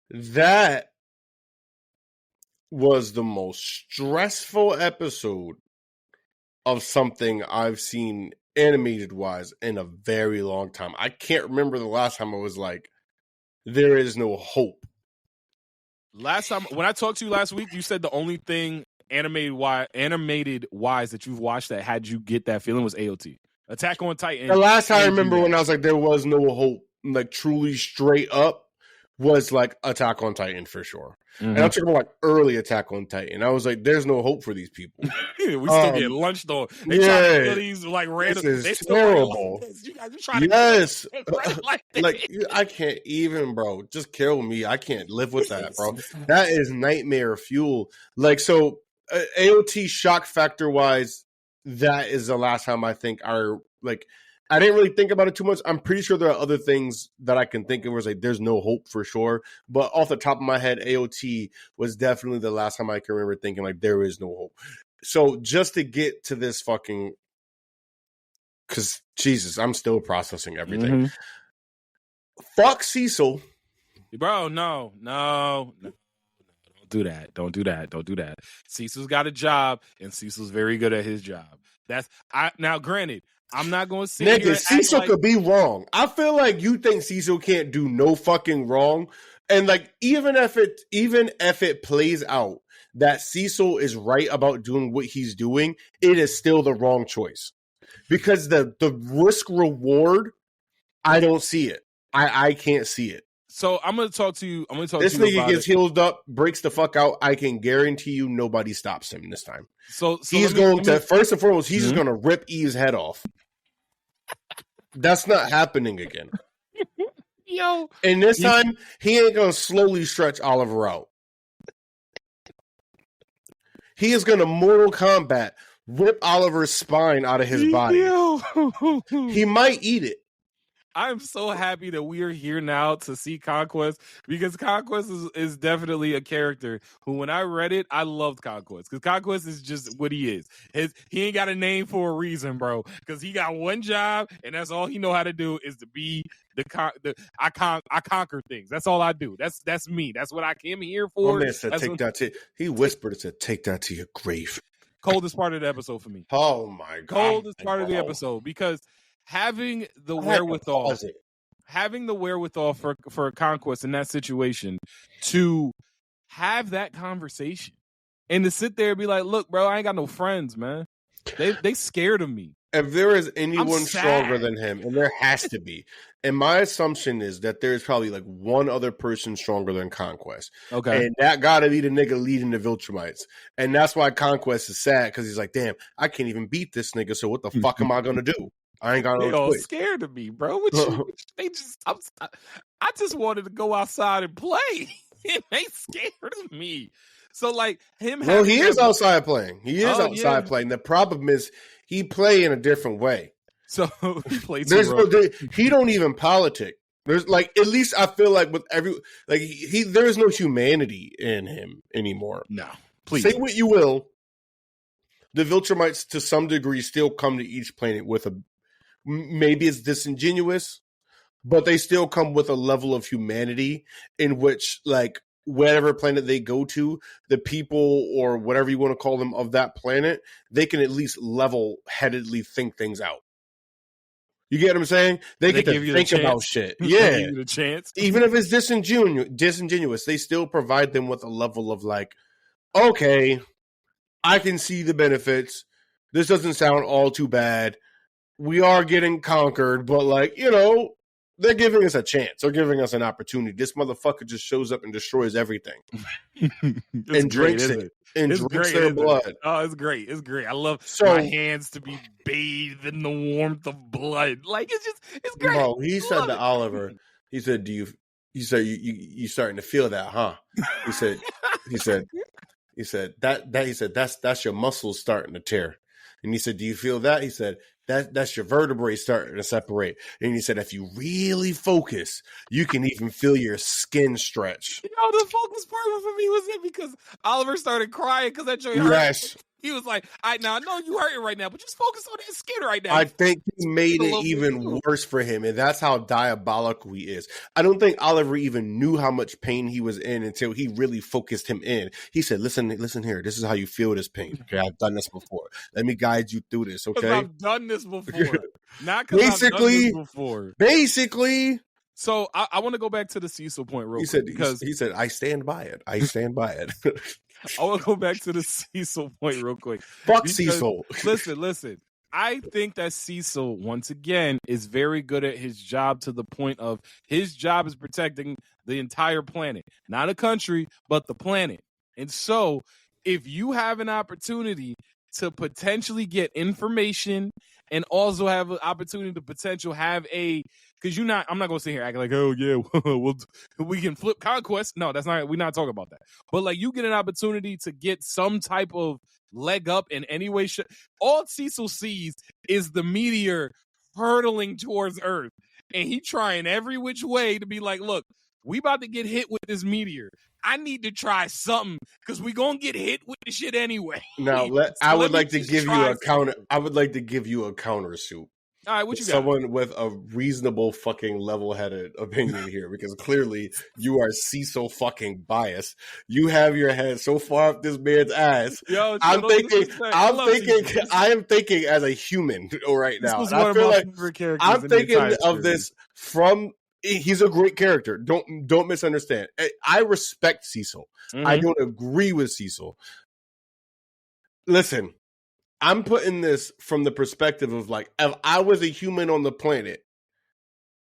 Speaker 3: That was the most stressful episode of something I've seen animated wise in a very long time. I can't remember the last time I was like, there is no hope.
Speaker 1: Last time when I talked to you last week, you said the only thing animated wise that you've watched that had you get that feeling was AOT. Attack on Titan.
Speaker 3: The last time I remember when I was like, there was no hope, like truly straight up, was like Attack on Titan for sure. And I'm talking about like early Attack on Titan. I was like, there's no hope for these people.
Speaker 1: We still get lunched on. They try to kill these like random.
Speaker 3: This is
Speaker 1: they
Speaker 3: terrible.
Speaker 1: You guys are trying to
Speaker 3: like I can't even, bro. Just kill me. I can't live with that, bro. That is nightmare fuel. Like, so AOT shock factor wise, that is the last time I think I didn't really think about it too much. I'm pretty sure there are other things that I can think of where it's like there's no hope for sure. But off the top of my head, AOT was definitely the last time I can remember thinking like there is no hope. So just to get to this fucking, because Jesus, I'm still processing everything. Fuck Cecil.
Speaker 1: Bro, no. Don't do that. Cecil's got a job, and Cecil's very good at his job. Now, granted, I'm not going to sit here.
Speaker 3: Cecil could be wrong. I feel like you think Cecil can't do no fucking wrong, and like even if it plays out that Cecil is right about doing what he's doing, it is still the wrong choice because the risk reward, I don't see it. I can't see it.
Speaker 1: So I'm going to talk to you.
Speaker 3: This nigga gets healed up, breaks the fuck out. I can guarantee you nobody stops him this time. So he's going to first and foremost, he's just going to rip Eve's head off. That's not happening again.
Speaker 1: Yo.
Speaker 3: And this time, he ain't going to slowly stretch Oliver out. He is going to Mortal Kombat rip Oliver's spine out of his body. He might eat it.
Speaker 1: I'm so happy that we are here now to see Conquest, because Conquest is definitely a character who, when I read it, I loved Conquest, because Conquest is just what he is. He ain't got a name for a reason, bro, because he got one job and that's all he know how to do is to be I conquer things. That's all I do. That's me. That's what I came here for.
Speaker 3: My man said, he whispered and said, take that to your grave.
Speaker 1: Coldest part of the episode for me.
Speaker 3: Oh my God.
Speaker 1: Coldest part of the episode, because having the wherewithal for Conquest in that situation to have that conversation and to sit there and be like, look, bro, I ain't got no friends, man. They scared of me.
Speaker 3: If there is anyone stronger than him, and there has to be, and my assumption is that there's probably like one other person stronger than Conquest.
Speaker 1: Okay.
Speaker 3: And that gotta be the nigga leading the Viltrumites. And that's why Conquest is sad, because he's like, damn, I can't even beat this nigga, so what the fuck am I gonna do? I ain't got no
Speaker 1: all scared of me, bro. I just wanted to go outside and play. And they scared of me. So like him.
Speaker 3: Well, he is outside playing. He is outside playing. The problem is he play in a different way.
Speaker 1: So he plays.
Speaker 3: He don't even politic. There's like, at least I feel like with there is no humanity in him anymore.
Speaker 1: No, please
Speaker 3: say what you will. The Viltrumites to some degree still come to each planet with maybe it's disingenuous, but they still come with a level of humanity in which, like, whatever planet they go to, the people or whatever you want to call them of that planet, they can at least level-headedly think things out. You get what I'm saying? They get to think about shit. Yeah.
Speaker 1: They give you the chance.
Speaker 3: Even if it's disingenuous, they still provide them with a level of like, okay, I can see the benefits. This doesn't sound all too bad. We are getting conquered, but like, you know, they're giving us a chance. They're giving us an opportunity. This motherfucker just shows up and destroys everything. And drinks it. And drinks their blood.
Speaker 1: Oh, it's great. It's great. I love my hands to be bathed in the warmth of blood. Like, it's great.
Speaker 3: Bro, he said to Oliver, he said, you starting to feel that, huh? He said, that's your muscles starting to tear. And he said, do you feel that? He said, that's your vertebrae starting to separate. And he said, if you really focus, you can even feel your skin stretch.
Speaker 1: You know, the focus part for me was it because Oliver started crying because that joint hurt.
Speaker 3: Yes.
Speaker 1: He was like, I know you hurting right now, but just focus on that skin right now.
Speaker 3: I think he made it even worse for him, and that's how diabolical he is. I don't think Oliver even knew how much pain he was in until he really focused him in. He said, listen here, this is how you feel this pain. Okay, I've done this before. Let me guide you through this, okay?
Speaker 1: I've done this before. Not because I've done this before.
Speaker 3: Basically.
Speaker 1: So I want to go back to the Cecil point real quick.
Speaker 3: He said, I stand by it. I stand by it.
Speaker 1: I want to go back to the Cecil point real quick.
Speaker 3: Fuck Cecil.
Speaker 1: Listen. I think that Cecil, once again, is very good at his job, to the point of his job is protecting the entire planet. Not a country, but the planet. And so if you have an opportunity to potentially get information and also have an opportunity to because I'm not going to sit here acting like, oh yeah, we can flip conquest. No, we're not talking about that. But like, you get an opportunity to get some type of leg up in any way. All Cecil sees is the meteor hurtling towards Earth. And he trying every which way to be like, look, we about to get hit with this meteor. I need to try something because we gonna get hit with the shit anyway.
Speaker 3: Now, I would like to give you a counter. I would like to give you a counter suit.
Speaker 1: All right, what you got?
Speaker 3: Someone with a reasonable fucking level-headed opinion here, because clearly you are Cecil fucking biased. You have your head so far up this man's ass.
Speaker 1: Yo,
Speaker 3: I am thinking as a human right now.
Speaker 1: This was one of my favorite characters.
Speaker 3: I'm thinking of this from. He's a great character. Don't misunderstand. I respect Cecil. Mm-hmm. I don't agree with Cecil. Listen, I'm putting this from the perspective of like, if I was a human on the planet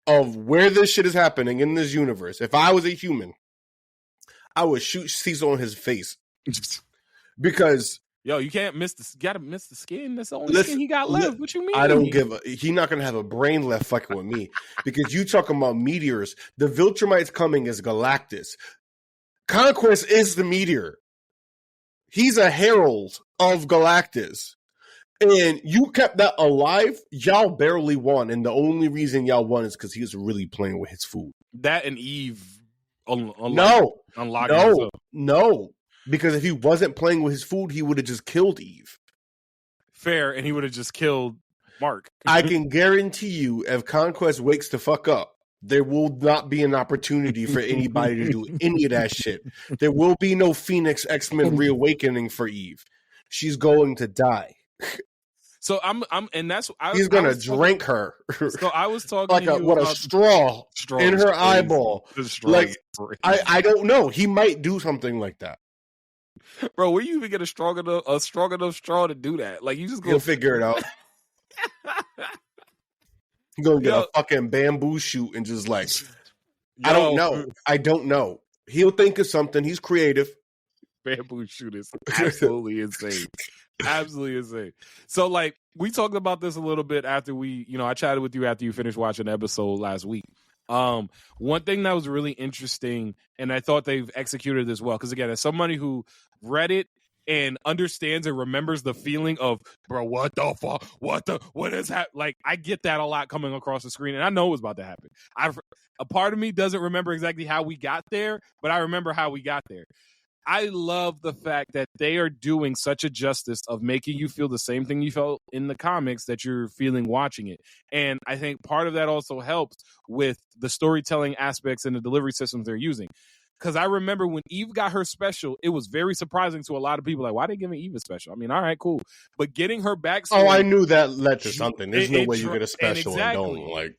Speaker 3: of where this shit is happening in this universe, if I was a human, I would shoot Cecil in his face. Because
Speaker 1: yo, you can't miss gotta miss the skin. That's the only skin he got left. What you mean?
Speaker 3: I don't he's not gonna have a brain left fucking with me. Because you talking about meteors. The Viltrumites coming is Galactus. Conquest is the meteor. He's a herald of Galactus. And you kept that alive. Y'all barely won, and the only reason y'all won is because he was really playing with his food.
Speaker 1: That and Eve.
Speaker 3: No, because if he wasn't playing with his food, he would have just killed Eve.
Speaker 1: Fair, and he would have just killed Mark.
Speaker 3: I can guarantee you, if Conquest wakes the fuck up, there will not be an opportunity for anybody to do any of that shit. There will be no Phoenix X-Men reawakening for Eve. She's going to die.
Speaker 1: So and that's
Speaker 3: he's gonna drink her.
Speaker 1: So I was talking
Speaker 3: like a straw in her eyeball. Like I don't know. He might do something like that.
Speaker 1: Bro, where you even get a strong enough straw to do that? Like you just
Speaker 3: he'll figure it out. He's gonna get a fucking bamboo shoot and just like I don't know. He'll think of something. He's creative.
Speaker 1: Bamboo shoot is absolutely insane. Absolutely insane. So, like, we talked about this a little bit after I chatted with you after you finished watching the episode last week. One thing that was really interesting, and I thought they've executed this well, because again, as somebody who read it and understands and remembers the feeling of, bro, what the fuck? What is happening? Like, I get that a lot coming across the screen, and I know it was about to happen. A part of me doesn't remember exactly how we got there, but I remember how we got there. I love the fact that they are doing such a justice of making you feel the same thing you felt in the comics that you're feeling watching it. And I think part of that also helps with the storytelling aspects and the delivery systems they're using. Because I remember when Eve got her special, it was very surprising to a lot of people. Like, why are they giving Eve a special? I mean, all right, cool. But getting her backstory...
Speaker 3: Oh, I knew that led to something. There's no way you get a special and don't. Like...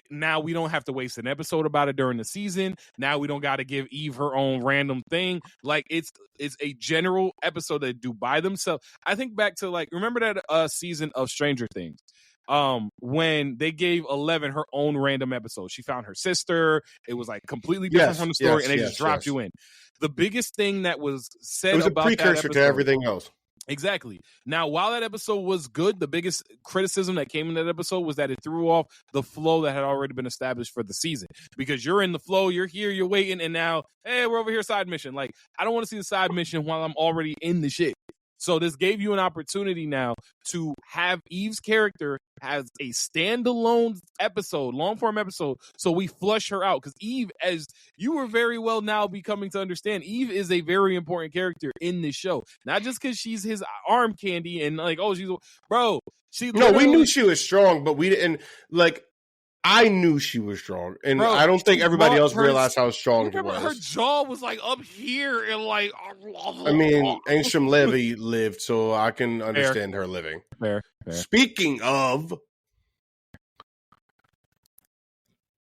Speaker 1: Now we don't have to waste an episode about it during the season. Now we don't got to give Eve her own random thing. Like, it's a general episode that do by themselves. I think back to, like, remember that season of Stranger Things? When they gave 11 her own random episode. She found her sister. It was like completely different from the story, and they just dropped you in. The biggest thing that was said about that episode,
Speaker 3: precursor to everything else.
Speaker 1: Exactly. Now, while that episode was good, the biggest criticism that came in that episode was that it threw off the flow that had already been established for the season. Because you're in the flow, you're here, you're waiting, and now, hey, we're over here side mission. Like, I don't want to see the side mission while I'm already in the shit. So this gave you an opportunity now to have Eve's character as a standalone episode, long-form episode, so we flush her out. Because Eve, as you were very well now becoming to understand, Eve is a very important character in this show. Not just because she's his arm candy and like, oh, we
Speaker 3: knew she was strong, but we didn't, like, I knew she was strong, and I don't think everybody else realized how strong she was.
Speaker 1: Her jaw was like up here, and like.
Speaker 3: I mean, Angstrom Levy lived, so I can understand her living.
Speaker 1: Fair.
Speaker 3: Speaking of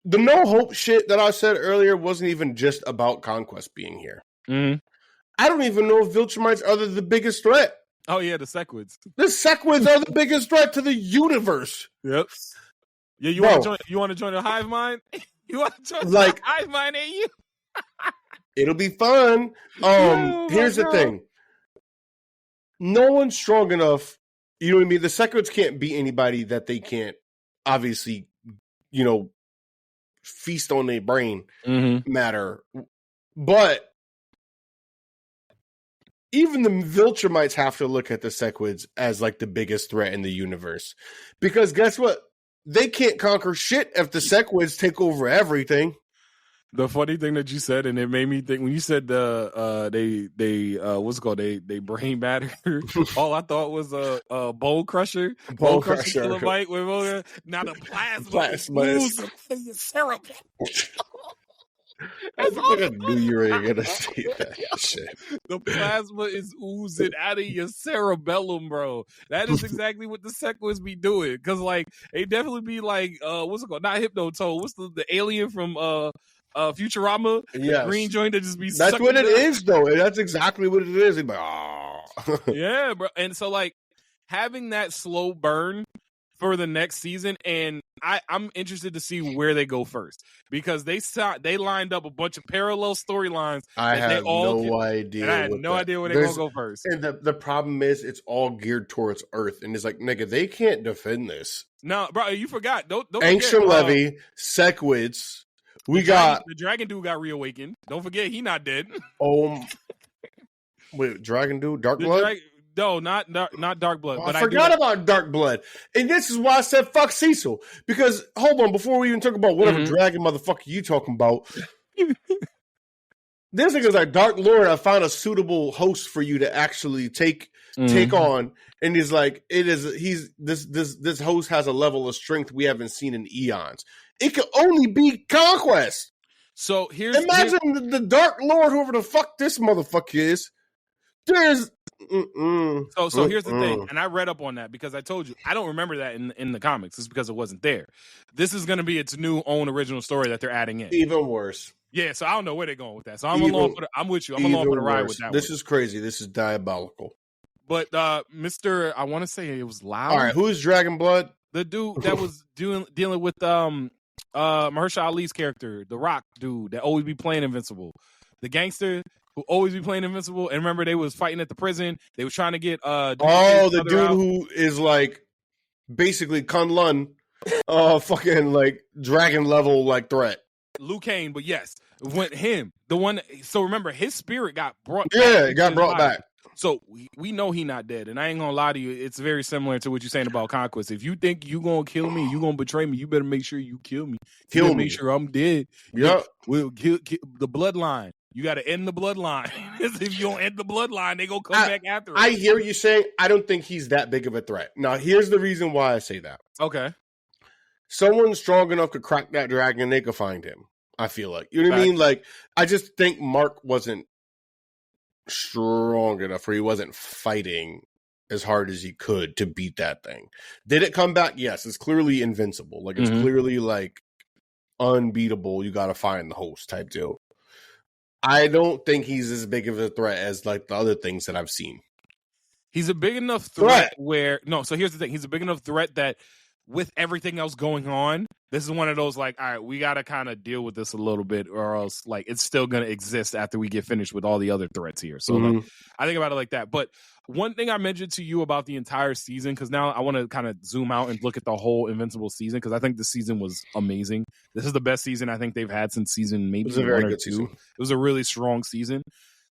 Speaker 3: the no hope shit that I said earlier, wasn't even just about Conquest being here.
Speaker 1: Mm-hmm.
Speaker 3: I don't even know if Viltrumites are the biggest threat.
Speaker 1: Oh yeah, the Sequids.
Speaker 3: The Sequids are the biggest threat to the universe.
Speaker 1: Yep. Yeah, you want to join the hive mind? You want to join the hive mind, ain't you?
Speaker 3: It'll be fun. Here's the thing. No one's strong enough. You know what I mean? The Sequids can't beat anybody that they can't, obviously, feast on their brain matter. But even the Viltrumites have to look at the Sequids as like the biggest threat in the universe. Because guess what? They can't conquer shit if the Sequids take over everything.
Speaker 1: The funny thing that you said, and it made me think when you said they brain matter. All I thought was a bone crusher. Bone crusher kilobyte. Now the plasma is oozing syrup.
Speaker 3: I knew you were gonna say that shit.
Speaker 1: The plasma is oozing out of your cerebellum, bro. That is exactly what the Sequids be doing. Cause like they definitely be like, what's it called? Not Hypnotoad. What's the alien from Futurama?
Speaker 3: Yes.
Speaker 1: Green joint that just be.
Speaker 3: That's what it is, though. That's exactly what it is. Like, oh.
Speaker 1: Yeah, bro. And so like having that slow burn for the next season, and I'm interested to see where they go first, because they lined up a bunch of parallel storylines.
Speaker 3: I have no idea.
Speaker 1: I had no idea where they're gonna go first.
Speaker 3: And the problem is, it's all geared towards Earth, and it's like, nigga, they can't defend this.
Speaker 1: No, bro, you forgot. Don't
Speaker 3: Angstrom Levy, Sequids. The
Speaker 1: Dragon Dude got reawakened. Don't forget, he not dead.
Speaker 3: Wait, Dragon Dude, Dark Blood.
Speaker 1: No, not Dark Blood. But
Speaker 3: I forgot about Dark Blood. And this is why I said fuck Cecil. Because, hold on, before we even talk about whatever dragon motherfucker you talking about, this nigga's like, Dark Lord, I found a suitable host for you to actually take on. And he's like, this host has a level of strength we haven't seen in eons. It could only be Conquest.
Speaker 1: So
Speaker 3: imagine the Dark Lord, whoever the fuck this motherfucker is. There's
Speaker 1: So here's the thing, and I read up on that because I told you I don't remember that in the comics. It's because it wasn't there. This is going to be its new own original story that they're adding in.
Speaker 3: Even worse.
Speaker 1: Yeah, so I don't know where they're going with that. So I'm with you. I'm along for the ride with that.
Speaker 3: This is crazy. This is diabolical.
Speaker 1: But Mr. I want to say it was Loud.
Speaker 3: All right, who is Dragon Blood?
Speaker 1: The dude that was dealing with Mahershala Ali's character, the Rock dude that always be playing Invincible, the gangster who always be playing Invincible. And remember, they was fighting at the prison. They was trying to get
Speaker 3: the dude who is like basically Kunlun, fucking like dragon level like threat.
Speaker 1: Liu Kang, but yes, went him the one. So remember, his spirit got brought.
Speaker 3: Yeah, it got brought back.
Speaker 1: So we know he not dead, and I ain't gonna lie to you. It's very similar to what you're saying about Conquest. If you think you gonna kill me, you gonna betray me, you better make sure you kill me. Make sure I'm dead.
Speaker 3: Yeah,
Speaker 1: we'll kill the bloodline. You got to end the bloodline. If you don't end the bloodline, they gonna come back after.
Speaker 3: I hear what you're saying. I don't think he's that big of a threat. Now, here's the reason why I say that.
Speaker 1: Okay,
Speaker 3: someone strong enough to crack that dragon, they could find him. I feel like, you know what I mean. Like, I just think Mark wasn't strong enough, or he wasn't fighting as hard as he could to beat that thing. Did it come back? Yes, it's clearly invincible. Like, it's clearly like unbeatable. You got to find the host type deal. I don't think he's as big of a threat as like the other things that I've seen.
Speaker 1: He's a big enough threat so here's the thing. He's a big enough threat that with everything else going on, this is one of those like, all right, we got to kind of deal with this a little bit, or else like it's still going to exist after we get finished with all the other threats here. So like, I think about it like that. But one thing I mentioned to you about the entire season, because now I want to kind of zoom out and look at the whole Invincible season, because I think the season was amazing. This is the best season I think they've had since season maybe 1 or 2. Season. It was a really strong season.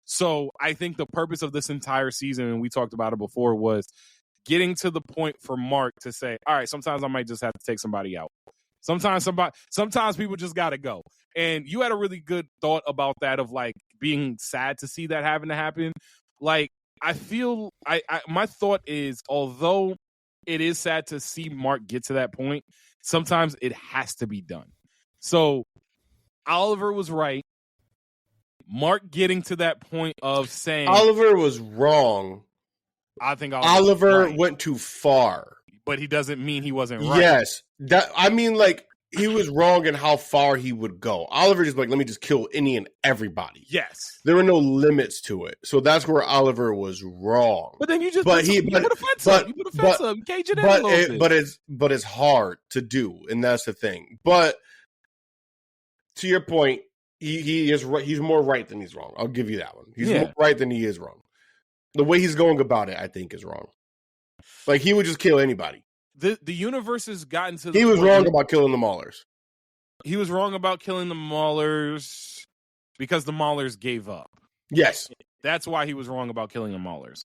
Speaker 1: So I think the purpose of this entire season, and we talked about it before, was getting to the point for Mark to say, all right, sometimes I might just have to take somebody out. Sometimes people just got to go. And you had a really good thought about that, of like being sad to see that having to happen. Like, I feel my thought is, although it is sad to see Mark get to that point, sometimes it has to be done. So Oliver was right. Mark getting to that point of saying
Speaker 3: Oliver was wrong.
Speaker 1: I think
Speaker 3: Oliver went too far.
Speaker 1: But he doesn't mean he wasn't right.
Speaker 3: Yes. Like, he was wrong in how far he would go. Oliver just like, let me just kill any and everybody.
Speaker 1: Yes.
Speaker 3: There were no limits to it. So that's where Oliver was wrong.
Speaker 1: But then you just put a fence up. You put a fence up. Cage it in a little bit.
Speaker 3: But it's hard to do, and that's the thing. But to your point, he is right. He's more right than he's wrong. I'll give you that one. He's more right than he is wrong. The way he's going about it, I think, is wrong. Like, he would just kill anybody.
Speaker 1: The universe has gotten to the
Speaker 3: He was wrong about killing the Maulers.
Speaker 1: He was wrong about killing the Maulers because the Maulers gave up.
Speaker 3: Yes.
Speaker 1: That's why he was wrong about killing the Maulers.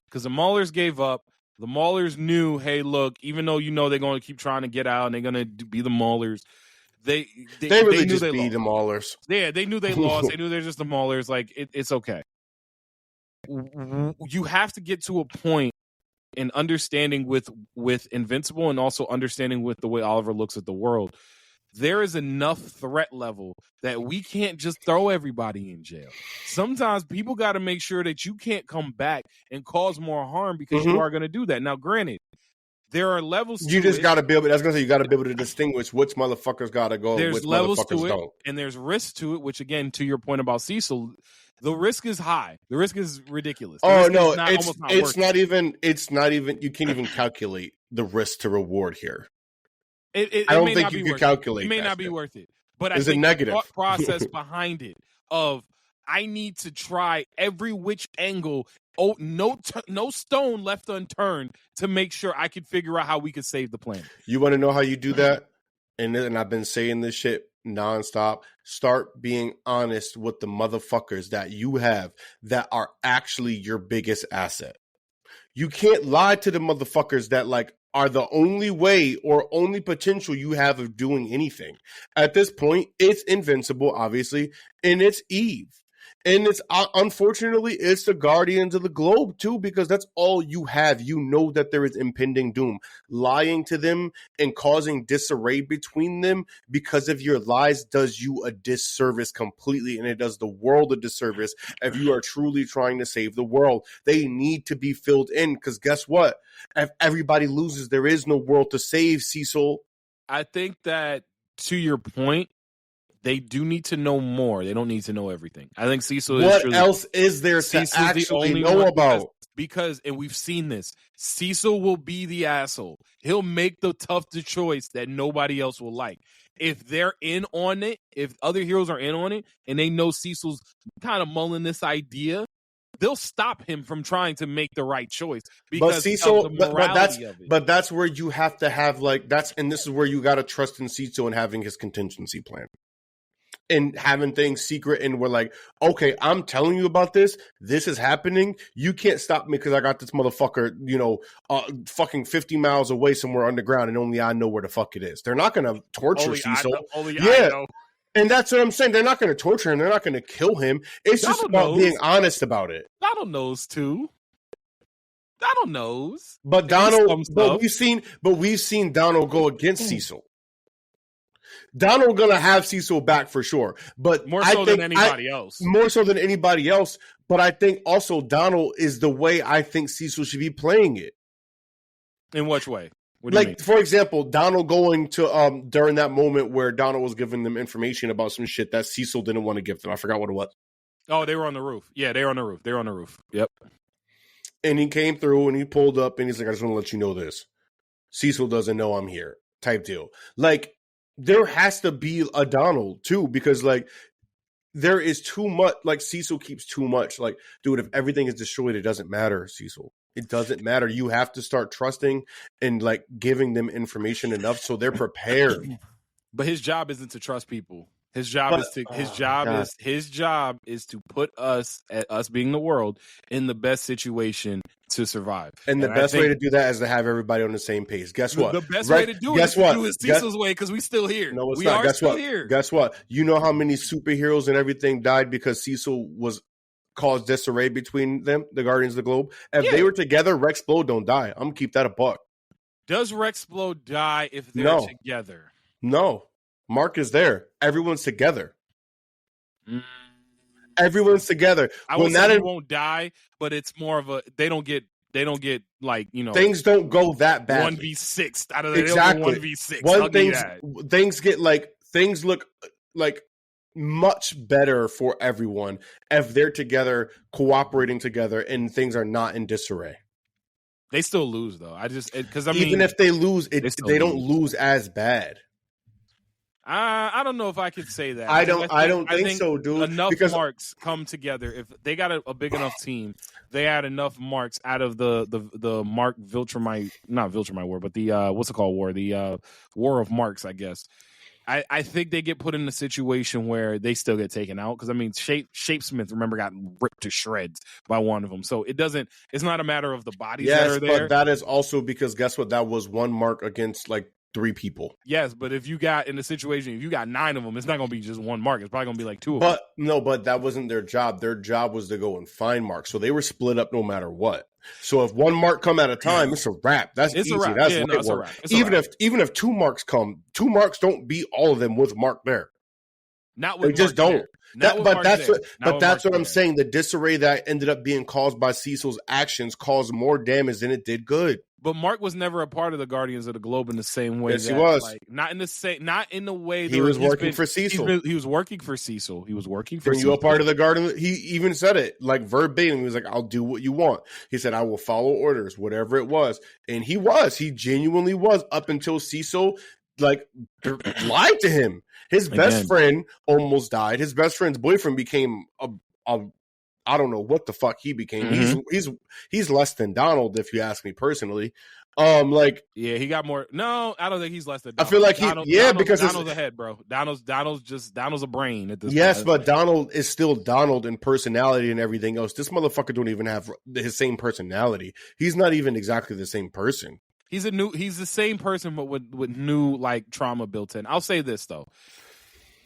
Speaker 1: Because the Maulers gave up. The Maulers knew, hey, look, even though you know they're going to keep trying to get out and they're going to be the Maulers, they
Speaker 3: really just be the Maulers.
Speaker 1: Yeah, they knew they lost. They knew they're just the Maulers. Like, it's okay. You have to get to a point in understanding with Invincible, and also understanding with the way Oliver looks at the world. There is enough threat level that we can't just throw everybody in jail. Sometimes people got to make sure that you can't come back and cause more harm, because you are going to do that. Now, granted, there are levels.
Speaker 3: You just got to be able. I was going to say, you got to be able to distinguish which motherfuckers got to go.
Speaker 1: There's
Speaker 3: which
Speaker 1: levels
Speaker 3: motherfuckers
Speaker 1: to it,
Speaker 3: don't.
Speaker 1: and there's risks to it. Which, again, to your point about Cecil, the risk is high. The risk is ridiculous.
Speaker 3: It's not even. You can't even calculate the risk to reward here. I don't think you could calculate.
Speaker 1: It may not be worth it, but I
Speaker 3: think
Speaker 1: the
Speaker 3: negative
Speaker 1: thought process behind it of, I need to try every which angle. Oh, no stone left unturned to make sure I can figure out how we could save the planet.
Speaker 3: You want to know how you do that? And I've been saying this shit nonstop. Start being honest with the motherfuckers that you have that are actually your biggest asset. You can't lie to the motherfuckers that like are the only way or only potential you have of doing anything. At this point, it's Invincible, obviously, and it's Eve. And it's unfortunately, it's the Guardians of the Globe too, because that's all you have. You know that there is impending doom. Lying to them and causing disarray between them because of your lies does you a disservice completely, and it does the world a disservice if you are truly trying to save the world. They need to be filled in, because guess what? If everybody loses, there is no world to save, Cecil.
Speaker 1: I think that, to your point, they do need to know more. They don't need to know everything. I think Cecil is
Speaker 3: what else is there to actually know about?
Speaker 1: Because, and we've seen this, Cecil will be the asshole. He'll make the tough choice that nobody else will like. If they're in on it, if other heroes are in on it, and they know Cecil's kind of mulling this idea, they'll stop him from trying to make the right choice because
Speaker 3: but Cecil,
Speaker 1: of the morality of it.
Speaker 3: But that's where you have to have and this is where you got to trust in Cecil and having his contingency plan. And having things secret, and we're like, okay, I'm telling you about this. This is happening. You can't stop me because I got this motherfucker, fucking 50 miles away somewhere underground, and only I know where the fuck it is. They're not going to torture Cecil.
Speaker 1: I know.
Speaker 3: And that's what I'm saying. They're not going to torture him. They're not going to kill him. It's just about being honest about it.
Speaker 1: Donald knows too. Donald knows.
Speaker 3: But we've seen Donald go against Cecil. Donald gonna have Cecil back for sure, but
Speaker 1: more so than anybody else.
Speaker 3: More so than anybody else, but I think also Donald is the way I think Cecil should be playing it.
Speaker 1: In which way? What do you mean?
Speaker 3: For example, Donald going to during that moment where Donald was giving them information about some shit that Cecil didn't want to give them. I forgot what it was.
Speaker 1: Oh, they were on the roof. Yeah, they were on the roof. They were on the roof. Yep.
Speaker 3: And he came through and he pulled up and he's like, I just want to let you know this. Cecil doesn't know I'm here. Type deal. Like, there has to be a Donald too, because like there is too much. Like Cecil keeps too much. Like, dude, if everything is destroyed, it doesn't matter, Cecil. It doesn't matter. You have to start trusting and like giving them information enough so they're prepared.
Speaker 1: But his job isn't to trust people. His job is to put us being the world in the best situation to survive.
Speaker 3: And the best way to do that is to have everybody on the same page. Guess what?
Speaker 1: The best way to do it is to do it Cecil's way, because we're still here.
Speaker 3: No, it's not. Guess what? Here. Guess what? You know how many superheroes and everything died because Cecil was caused disarray between them, the Guardians of the Globe? If they were together, Rex Splode don't die. I'm going to keep that a buck.
Speaker 1: Does Rex Splode die if they're together?
Speaker 3: No. Mark is there. Everyone's together. Everyone's together.
Speaker 1: I would say he won't die, but it's more of a they don't get like,
Speaker 3: things don't go that bad.
Speaker 1: 1v6 out of
Speaker 3: exactly
Speaker 1: 1v6.
Speaker 3: Things look like much better for everyone if they're together, cooperating together, and things are not in disarray.
Speaker 1: They still lose though.
Speaker 3: Even if they lose, they don't lose as bad.
Speaker 1: I don't know if I could say that.
Speaker 3: I don't think so, dude.
Speaker 1: Enough marks come together. If they got a big enough team, they had enough marks out of the Mark Viltrumite, not Viltrumite War, but the what's it called war? The War of Marks, I guess. I think they get put in a situation where they still get taken out, because I mean, Shapesmith, remember, got ripped to shreds by one of them. So it's not a matter of the bodies that are there.
Speaker 3: But that is also because guess what? That was one mark against like 3 people.
Speaker 1: Yes, but if you got in a situation, if you got 9 of them, it's not going to be just one mark. It's probably going to be like 2 of them.
Speaker 3: But that wasn't their job. Their job was to go and find marks. So they were split up no matter what. So if one mark come at a time, it's a wrap. That's easy. That's light work. Even if 2 marks come, 2 marks don't beat all of them with Mark there.
Speaker 1: Not with
Speaker 3: they just don't. But that's what I'm saying. The disarray that ended up being caused by Cecil's actions caused more damage than it did good.
Speaker 1: But Mark was never a part of the Guardians of the Globe in the same way.
Speaker 3: Yes, he was.
Speaker 1: Like, not in the way
Speaker 3: he was working for Cecil.
Speaker 1: He was working for Cecil. He was working for
Speaker 3: Bring
Speaker 1: Cecil.
Speaker 3: you a part of the Guardian. He even said it like verbatim. He was like, "I'll do what you want." He said, "I will follow orders, whatever it was." And he was. He genuinely was up until Cecil like lied to him. His best friend almost died. His best friend's boyfriend became a I don't know what the fuck he became. Mm-hmm. He's less than Donald, if you ask me personally.
Speaker 1: He got more. No, I don't think he's less than
Speaker 3: Donald. I feel like
Speaker 1: because Donald's ahead, bro. Donald's a brain at this point.
Speaker 3: Yes, but Donald is still Donald in personality and everything else. This motherfucker don't even have his same personality. He's not even exactly the same person.
Speaker 1: He's the same person, but with new like trauma built in. I'll say this though.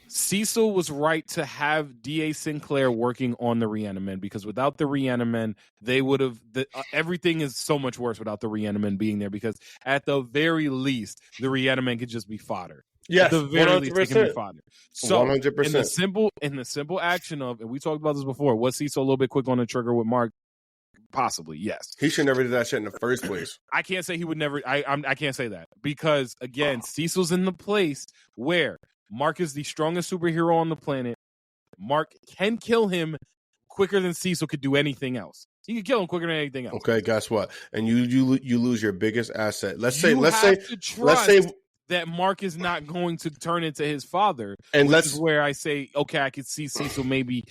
Speaker 1: Cecil was right to have D.A. Sinclair working on the Reanimen, because without the Reanimen, they would have everything is so much worse without the Reanimen being there, because at the very least, the Reanimen could just be fodder.
Speaker 3: Yes,
Speaker 1: at the very
Speaker 3: 100%.
Speaker 1: least, they can be fodder. So
Speaker 3: 100%.
Speaker 1: in the simple action of, and we talked about this before, was Cecil a little bit quick on the trigger with Mark? Possibly, yes.
Speaker 3: He should never do that shit in the first place.
Speaker 1: I can't say he would never. I can't say that, because again, Cecil's in the place where Mark is the strongest superhero on the planet. Mark can kill him quicker than Cecil could do anything else. He could kill him quicker than anything else.
Speaker 3: Okay, guess what? And you lose your biggest asset. Let's say
Speaker 1: that Mark is not going to turn into his father.
Speaker 3: And
Speaker 1: this is where I say, okay, I could see Cecil maybe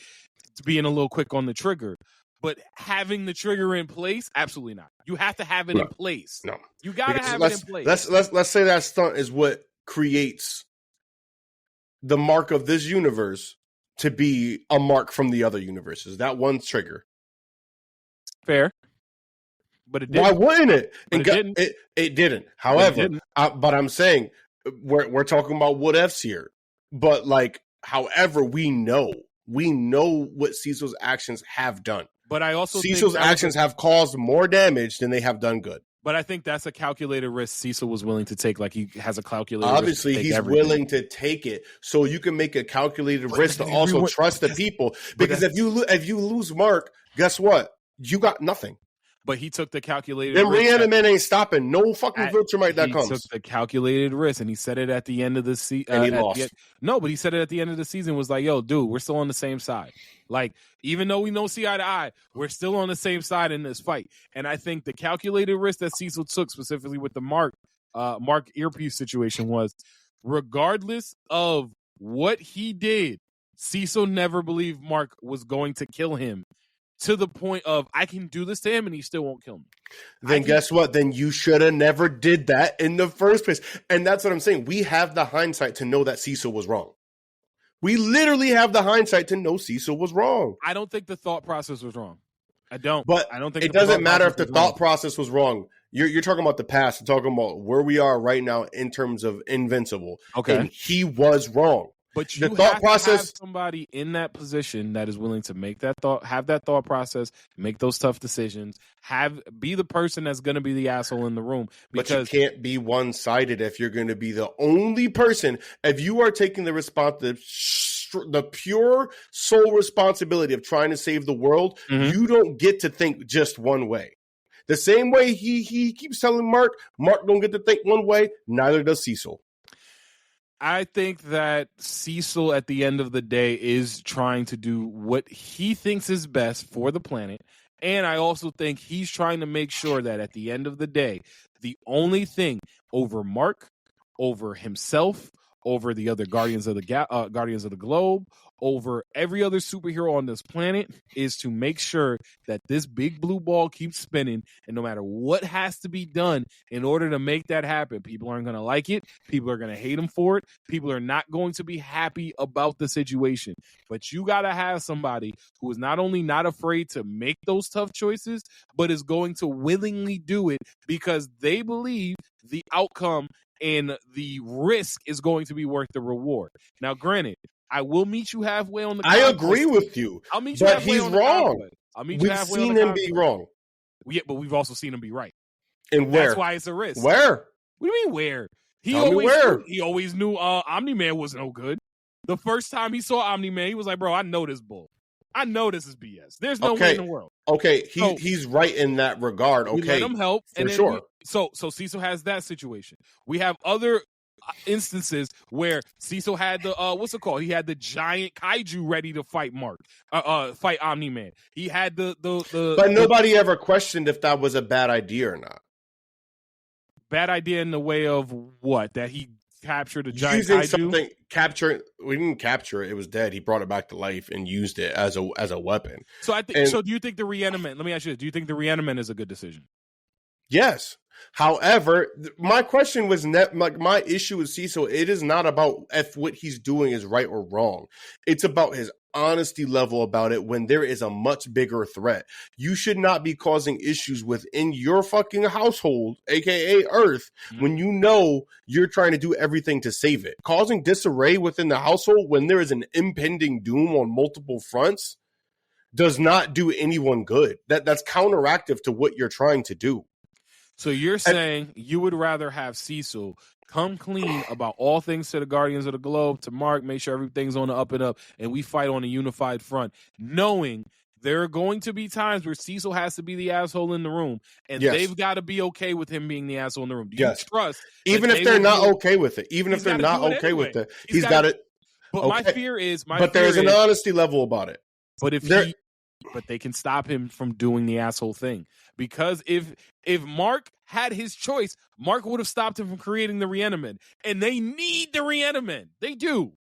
Speaker 1: being a little quick on the trigger. But having the trigger in place, absolutely not. You have to have it in place.
Speaker 3: No,
Speaker 1: you got to have it in place.
Speaker 3: Let's say that stunt is what creates the Mark of this universe to be a Mark from the other universes. That one trigger.
Speaker 1: Fair. But it didn't.
Speaker 3: Why wouldn't it?
Speaker 1: It
Speaker 3: didn't. However, but I'm saying we're talking about what ifs here. But however, we know what Cecil's actions have done.
Speaker 1: But I also
Speaker 3: Cecil's actions have caused more damage than they have done good.
Speaker 1: But I think that's a calculated risk Cecil was willing to take. Like, he has a calculated
Speaker 3: Obviously,
Speaker 1: risk.
Speaker 3: He's willing to take it, so you can make a calculated risk to also trust the people. Because if you lose Mark, guess what? You got nothing.
Speaker 1: But he took the calculated risk.
Speaker 3: Them Reanimen ain't stopping. No fucking Viltrumite that comes.
Speaker 1: He took the calculated risk, and he said it at the end of the season.
Speaker 3: And he lost.
Speaker 1: No, but he said it at the end of the season, was like, yo, dude, we're still on the same side. Like, even though we don't see eye to eye, we're still on the same side in this fight. And I think the calculated risk that Cecil took, specifically with the Mark earpiece situation, was regardless of what he did, Cecil never believed Mark was going to kill him, to the point of, I can do this to him and he still won't kill me.
Speaker 3: Then guess what? Then you should have never did that in the first place. And that's what I'm saying. We have the hindsight to know that Cecil was wrong. We literally have the hindsight to know Cecil was wrong.
Speaker 1: I don't think the thought process was wrong. I don't.
Speaker 3: But
Speaker 1: I don't think
Speaker 3: it doesn't matter if the thought process was wrong. You're talking about the past. You're talking about where we are right now in terms of Invincible.
Speaker 1: Okay.
Speaker 3: And he was wrong.
Speaker 1: But you have to have somebody in that position that is willing to make that thought, have that thought process, make those tough decisions, be the person that's going to be the asshole in the room. Because
Speaker 3: but you can't be one-sided if you're going to be the only person. If you are taking the pure sole responsibility of trying to save the world, you don't get to think just one way. The same way he keeps telling Mark don't get to think one way, neither does Cecil.
Speaker 1: I think that Cecil, at the end of the day, is trying to do what he thinks is best for the planet. And I also think he's trying to make sure that at the end of the day, the only thing over Mark, over himself, over the other Guardians of the Globe, over every other superhero on this planet, is to make sure that this big blue ball keeps spinning, and no matter what has to be done in order to make that happen, people aren't going to like it, people are going to hate him for it, people are not going to be happy about the situation. But you got to have somebody who is not only not afraid to make those tough choices, but is going to willingly do it because they believe the outcome and the risk is going to be worth the reward. Now, granted, I will meet you halfway on the
Speaker 3: I agree with you.
Speaker 1: I'll meet you
Speaker 3: but
Speaker 1: halfway
Speaker 3: he's
Speaker 1: on the
Speaker 3: wrong.
Speaker 1: I'll meet you halfway on the
Speaker 3: We've seen him be wrong.
Speaker 1: Yeah, but we've also seen him be right.
Speaker 3: And where?
Speaker 1: That's why it's a risk.
Speaker 3: Where?
Speaker 1: What do you mean where? He always knew Omni-Man was no good. The first time he saw Omni-Man, he was like, bro, I know this bull. I know this is BS. There's no way in the world.
Speaker 3: Okay, he's right in that regard. Okay,
Speaker 1: we let him help.
Speaker 3: For sure.
Speaker 1: So Cecil has that situation. We have other instances where Cecil had the what's it called? He had the giant kaiju ready to fight fight Omni-Man. He had the But
Speaker 3: nobody ever questioned if that was a bad idea or not.
Speaker 1: Bad idea in the way of what? That he captured a giant kaiju.
Speaker 3: We didn't capture it. It was dead. He brought it back to life and used it as a weapon.
Speaker 1: So I think. So do you think the Reanimant? Let me ask you this: do you think the Reanimant is a good decision?
Speaker 3: Yes. However, my question was my issue with Cecil. It is not about if what he's doing is right or wrong. It's about his honesty level about it when there is a much bigger threat. You should not be causing issues within your fucking household, aka Earth, when you know you're trying to do everything to save it. Causing disarray within the household when there is an impending doom on multiple fronts does not do anyone good. That's counteractive to what you're trying to do.
Speaker 1: So you're saying you would rather have Cecil come clean about all things to the Guardians of the Globe, to Mark, make sure everything's on the up and up, and we fight on a unified front, knowing there are going to be times where Cecil has to be the asshole in the room, and they've got to be okay with him being the asshole in the room. Do you trust?
Speaker 3: Even if they're not okay with it, even if they're not okay with it, he's got it.
Speaker 1: But my fear is,
Speaker 3: there's an honesty level about it.
Speaker 1: But but they can stop him from doing the asshole thing. Because if Mark had his choice, Mark would have stopped him from creating the Reanimant. And they need the Reanimant. They do.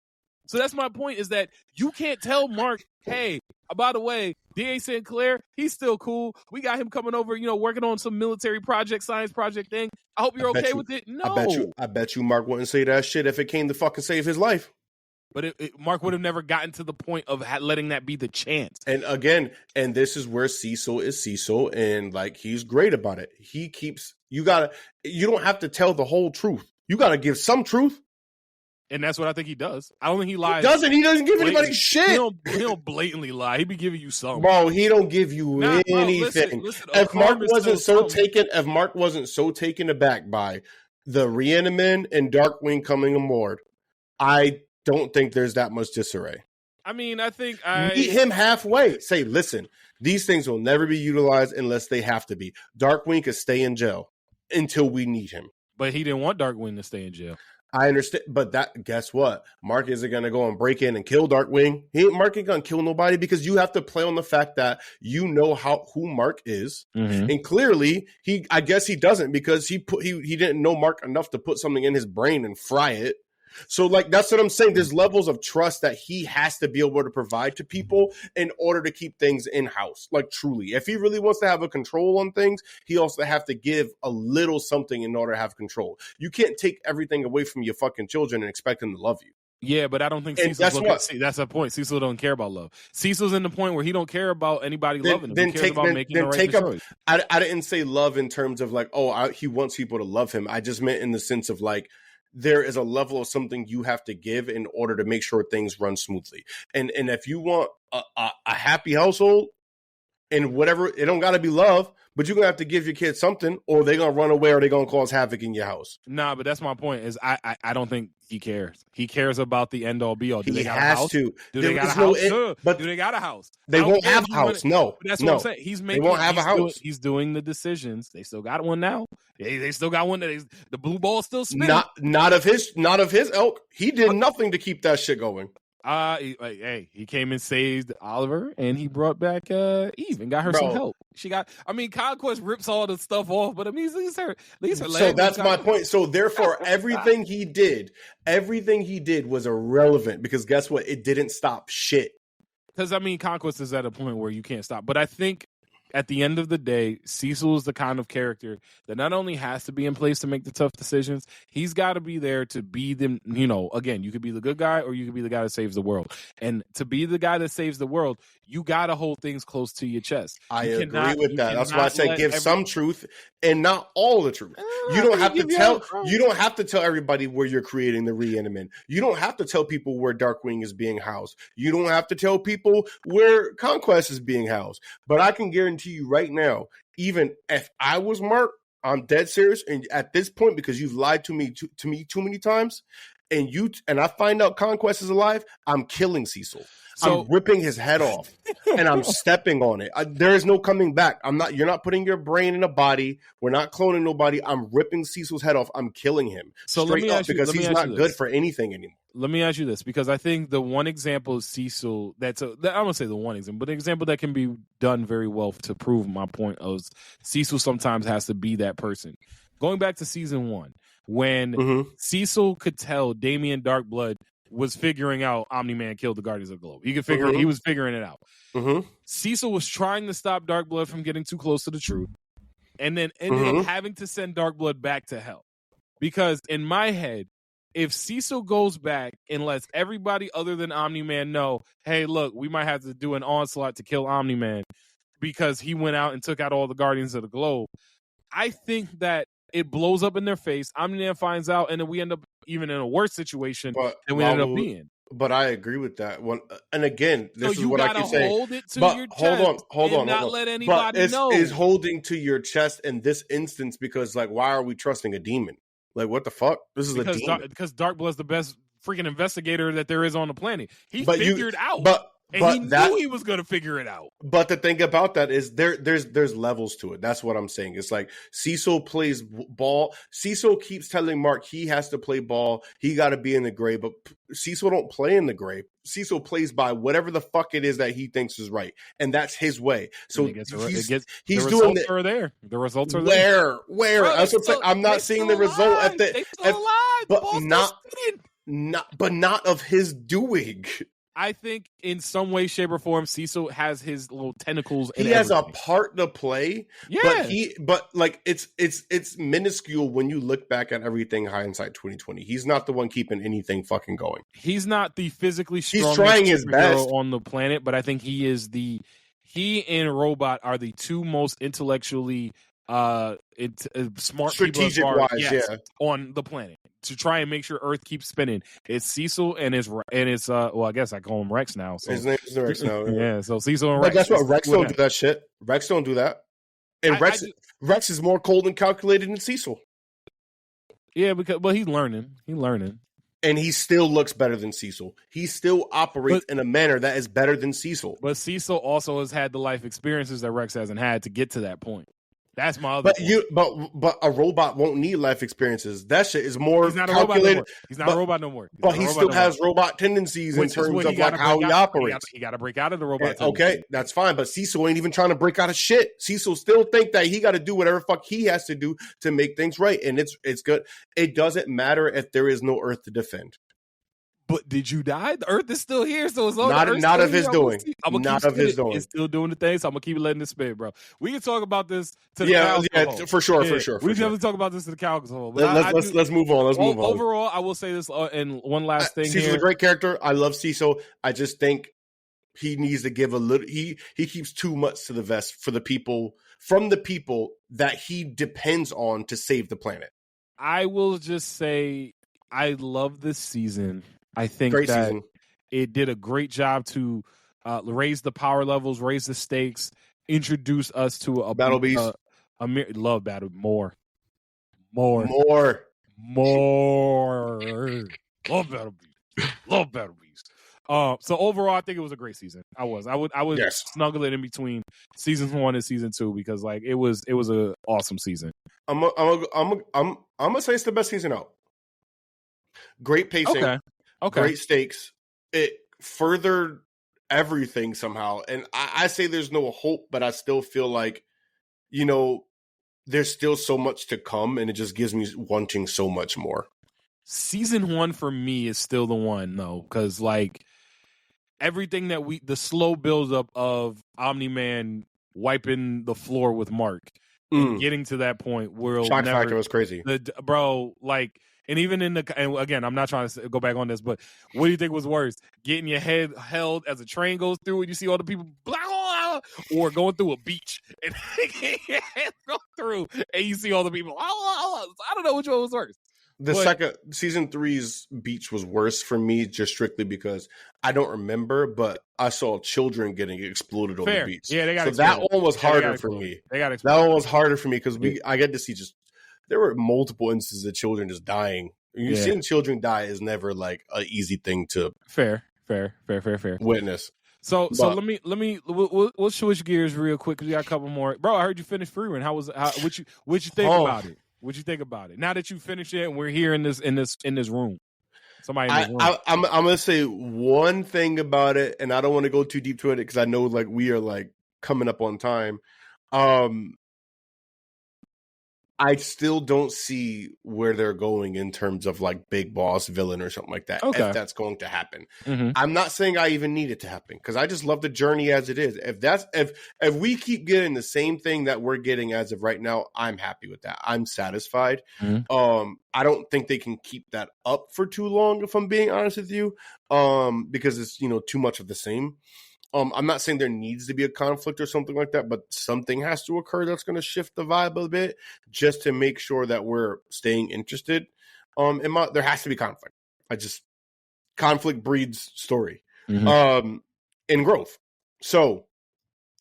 Speaker 1: So that's my point, is that you can't tell Mark, hey, by the way, D.A. Sinclair, he's still cool. We got him coming over, working on some military project, science project thing. I hope you're okay with it. No.
Speaker 3: I bet you Mark wouldn't say that shit if it came to fucking save his life.
Speaker 1: But Mark would have never gotten to the point of letting that be the chance.
Speaker 3: And again, this is where Cecil is Cecil, and he's great about it. He keeps you don't have to tell the whole truth. You gotta give some truth.
Speaker 1: And that's what I think he does. I don't think he lies.
Speaker 3: He doesn't give anybody shit.
Speaker 1: He don't blatantly lie. He be giving you something.
Speaker 3: Bro, he don't give you anything.
Speaker 1: Listen,
Speaker 3: if Mark wasn't so taken aback by the Reaniman and Darkwing coming aboard, I don't think there's that much disarray.
Speaker 1: I mean, I think
Speaker 3: meet him halfway. Say, listen, these things will never be utilized unless they have to be. Darkwing could stay in jail until we need him.
Speaker 1: But he didn't want Darkwing to stay in jail.
Speaker 3: I understand, but guess what? Mark isn't going to go and break in and kill Darkwing. Mark ain't going to kill nobody, because you have to play on the fact that you know who Mark is, and clearly I guess he doesn't, because he didn't know Mark enough to put something in his brain and fry it. So that's what I'm saying. There's levels of trust that he has to be able to provide to people in order to keep things in-house. Truly. If he really wants to have a control on things, he also have to give a little something in order to have control. You can't take everything away from your fucking children and expect them to love you.
Speaker 1: Yeah, but I don't think Cecil's that's the point. Cecil don't care about love. Cecil's in the point where he don't care about anybody loving him. He cares about making the right choice.
Speaker 3: I didn't say love in terms of he wants people to love him. I just meant in the sense of there is a level of something you have to give in order to make sure things run smoothly. And if you want a happy household and whatever, it don't got to be love, but you're going to have to give your kids something, or they're going to run away, or they're going to cause havoc in your house.
Speaker 1: Nah, but that's my point, is I don't think he cares. He cares about the end all be all.
Speaker 3: Do they got a house? Do
Speaker 1: they got a house? But do they got a house?
Speaker 3: They won't have a house. No.
Speaker 1: That's what I'm saying. They
Speaker 3: won't have a house.
Speaker 1: He's doing the decisions. They still got one now. They still got one. The blue ball's still spinning.
Speaker 3: Not of his ilk. He did nothing to keep that shit going.
Speaker 1: He came and saved Oliver, and he brought back Eve and got her some help. Conquest rips all the stuff off, but these are
Speaker 3: so that's my point. So therefore, everything he did was irrelevant, because guess what? It didn't stop shit.
Speaker 1: Because Conquest is at a point where you can't stop. But I think at the end of the day, Cecil is the kind of character that not only has to be in place to make the tough decisions, he's got to be there to be them. Again, you could be the good guy, or you could be the guy that saves the world. And to be the guy that saves the world, you got to hold things close to your chest.
Speaker 3: I agree with that. That's why I say give some truth and not all the truth. You don't have to tell everybody where you're creating the Reanimant. You don't have to tell people where Darkwing is being housed. You don't have to tell people where Conquest is being housed. But I can guarantee you right now, even if I was Mark, I'm dead serious. And at this point, because you've lied to me too many times, and I find out Conquest is alive, I'm killing Cecil. So, I'm ripping his head off, and I'm stepping on it. There is no coming back. You're not putting your brain in a body. We're not cloning nobody. I'm ripping Cecil's head off. I'm killing him.
Speaker 1: So let me ask you,
Speaker 3: because he's not good for anything anymore.
Speaker 1: Let me ask you this, because I think the one example of Cecil I'm going to say the one example, but an example that can be done very well to prove my point is Cecil sometimes has to be that person. Going back to season 1, when Cecil could tell Damien Darkblood was figuring out Omni-Man killed the Guardians of the Globe. He could figure he was figuring it out. Cecil was trying to stop Darkblood from getting too close to the truth, and then ended up having to send Darkblood back to hell. Because in my head, if Cecil goes back and lets everybody other than Omni-Man know, hey, look, we might have to do an onslaught to kill Omni-Man because he went out and took out all the Guardians of the Globe, I think that it blows up in their face. Omni-Man finds out, and then we end up even in a worse situation than we ended up being.
Speaker 3: But I agree with that one. And again, this is what I keep saying.
Speaker 1: Hold it to your chest.
Speaker 3: Hold on.
Speaker 1: Not let anybody know.
Speaker 3: Is holding to your chest in this instance because, like, why are we trusting a demon? Like, what the fuck? This is a demon. Because
Speaker 1: Darkblood's the best freaking investigator that there is on the planet. He figured out.
Speaker 3: He
Speaker 1: knew he was going to figure it out.
Speaker 3: But the thing about that is there's levels to it. That's what I'm saying. It's like Cecil plays ball. Cecil keeps telling Mark he has to play ball. He got to be in the gray. But Cecil don't play in the gray. Cecil plays by whatever the fuck it is that he thinks is right, and that's his way. So he's doing it.
Speaker 1: Are there? The results are there.
Speaker 3: Where? Bro, that's what I'm saying. I'm not seeing the result at the. But not of his doing.
Speaker 1: I think in some way, shape, or form, Cecil has his little tentacles.
Speaker 3: He has a part to play. Yeah, but it's minuscule when you look back at everything. Hindsight 2020. He's not the one keeping anything fucking going.
Speaker 1: He's not the physically strongest.
Speaker 3: He's trying his best
Speaker 1: on the planet, but I think he is the. He and Robot are the two most intellectually smart
Speaker 3: strategic
Speaker 1: people
Speaker 3: wise,
Speaker 1: on the planet to try and make sure Earth keeps spinning. It's Cecil and his well, I guess I call him Rex now. So.
Speaker 3: His name is Rex now.
Speaker 1: Yeah, so Cecil and Rex.
Speaker 3: But that's what Rex don't do that shit. Rex don't do that. And Rex is more cold and calculated than Cecil.
Speaker 1: Yeah, but he's learning.
Speaker 3: And he still looks better than Cecil. He still operates in a manner that is better than Cecil.
Speaker 1: But Cecil also has had the life experiences that Rex hasn't had to get to that point. That's my other point.
Speaker 3: But a robot won't need life experiences. That shit is more
Speaker 1: He's not
Speaker 3: calculated.
Speaker 1: He's not a robot no more.
Speaker 3: But he still has robot tendencies in terms of like how he operates.
Speaker 1: He got to break out of the robot.
Speaker 3: Okay, that's fine. But Cecil ain't even trying to break out of shit. Cecil still think that he got to do whatever fuck he has to do to make things right, and it's good. It doesn't matter if there is no Earth to defend.
Speaker 1: But did you die? The Earth is still here, so it's
Speaker 3: not of his doing. Not of his doing.
Speaker 1: It's still doing the thing, so I'm gonna keep letting it spin, bro. We can talk about this to the cows
Speaker 3: for sure.
Speaker 1: We definitely talk about this to the cows.
Speaker 3: Let's move on.
Speaker 1: Overall, I will say this, and one last thing.
Speaker 3: Cecil's a great character. I love Cecil. I just think he needs to give a little. He keeps too much to the vest for the people that he depends on to save the planet.
Speaker 1: I will just say I love this season. I think that it did a great job to raise the power levels, raise the stakes, introduce us to a
Speaker 3: Battle Beast.
Speaker 1: Love Battle more.
Speaker 3: Love
Speaker 1: Battle Beast. Love Battle Beast. So overall, I think it was a great season. I would snuggle it in between season 1 and season 2 because like it was an awesome season.
Speaker 3: I'm gonna say it's the best season out. Great pacing. Okay. Great stakes. It furthered everything somehow. And I say there's no hope, but I still feel like, there's still so much to come, and it just gives me wanting so much more.
Speaker 1: Season 1 for me is still the one, though, because, like, everything that the slow buildup of Omni-Man wiping the floor with Mark and getting to that point where
Speaker 3: Shock factor was crazy.
Speaker 1: And even and again, I'm not trying to go back on this, but what do you think was worse? Getting your head held as a train goes through and you see all the people, blah, blah, or going through a beach and getting your head go through and you see all the people, blah, blah, blah. I don't know which one was worse.
Speaker 3: Season 3's beach was worse for me just strictly because I don't remember, but I saw children getting exploded on the beach.
Speaker 1: Yeah, they got
Speaker 3: so that one was harder for me. That one was harder for me because I get to see there were multiple instances of children just dying. Seeing children die is never like an easy thing to
Speaker 1: fair
Speaker 3: witness.
Speaker 1: So we'll switch gears real quick because we got a couple more. Bro, I heard you finished Freerun. What you think about it? What you think about it? Now that you finished it and we're here in this room. Somebody in this room.
Speaker 3: I'm gonna say one thing about it, and I don't want to go too deep to it because I know like we are like coming up on time. I still don't see where they're going in terms of like big boss villain or something like that.
Speaker 1: Okay.
Speaker 3: If that's going to happen,
Speaker 1: mm-hmm.
Speaker 3: I'm not saying I even need it to happen because I just love the journey as it is. If we keep getting the same thing that we're getting as of right now, I'm happy with that. I'm satisfied.
Speaker 1: Mm-hmm.
Speaker 3: I don't think they can keep that up for too long, if I'm being honest with you, because it's too much of the same. I'm not saying there needs to be a conflict or something like that, but something has to occur that's going to shift the vibe a bit just to make sure that we're staying interested. There has to be conflict. Conflict breeds story,
Speaker 1: mm-hmm.
Speaker 3: And growth. So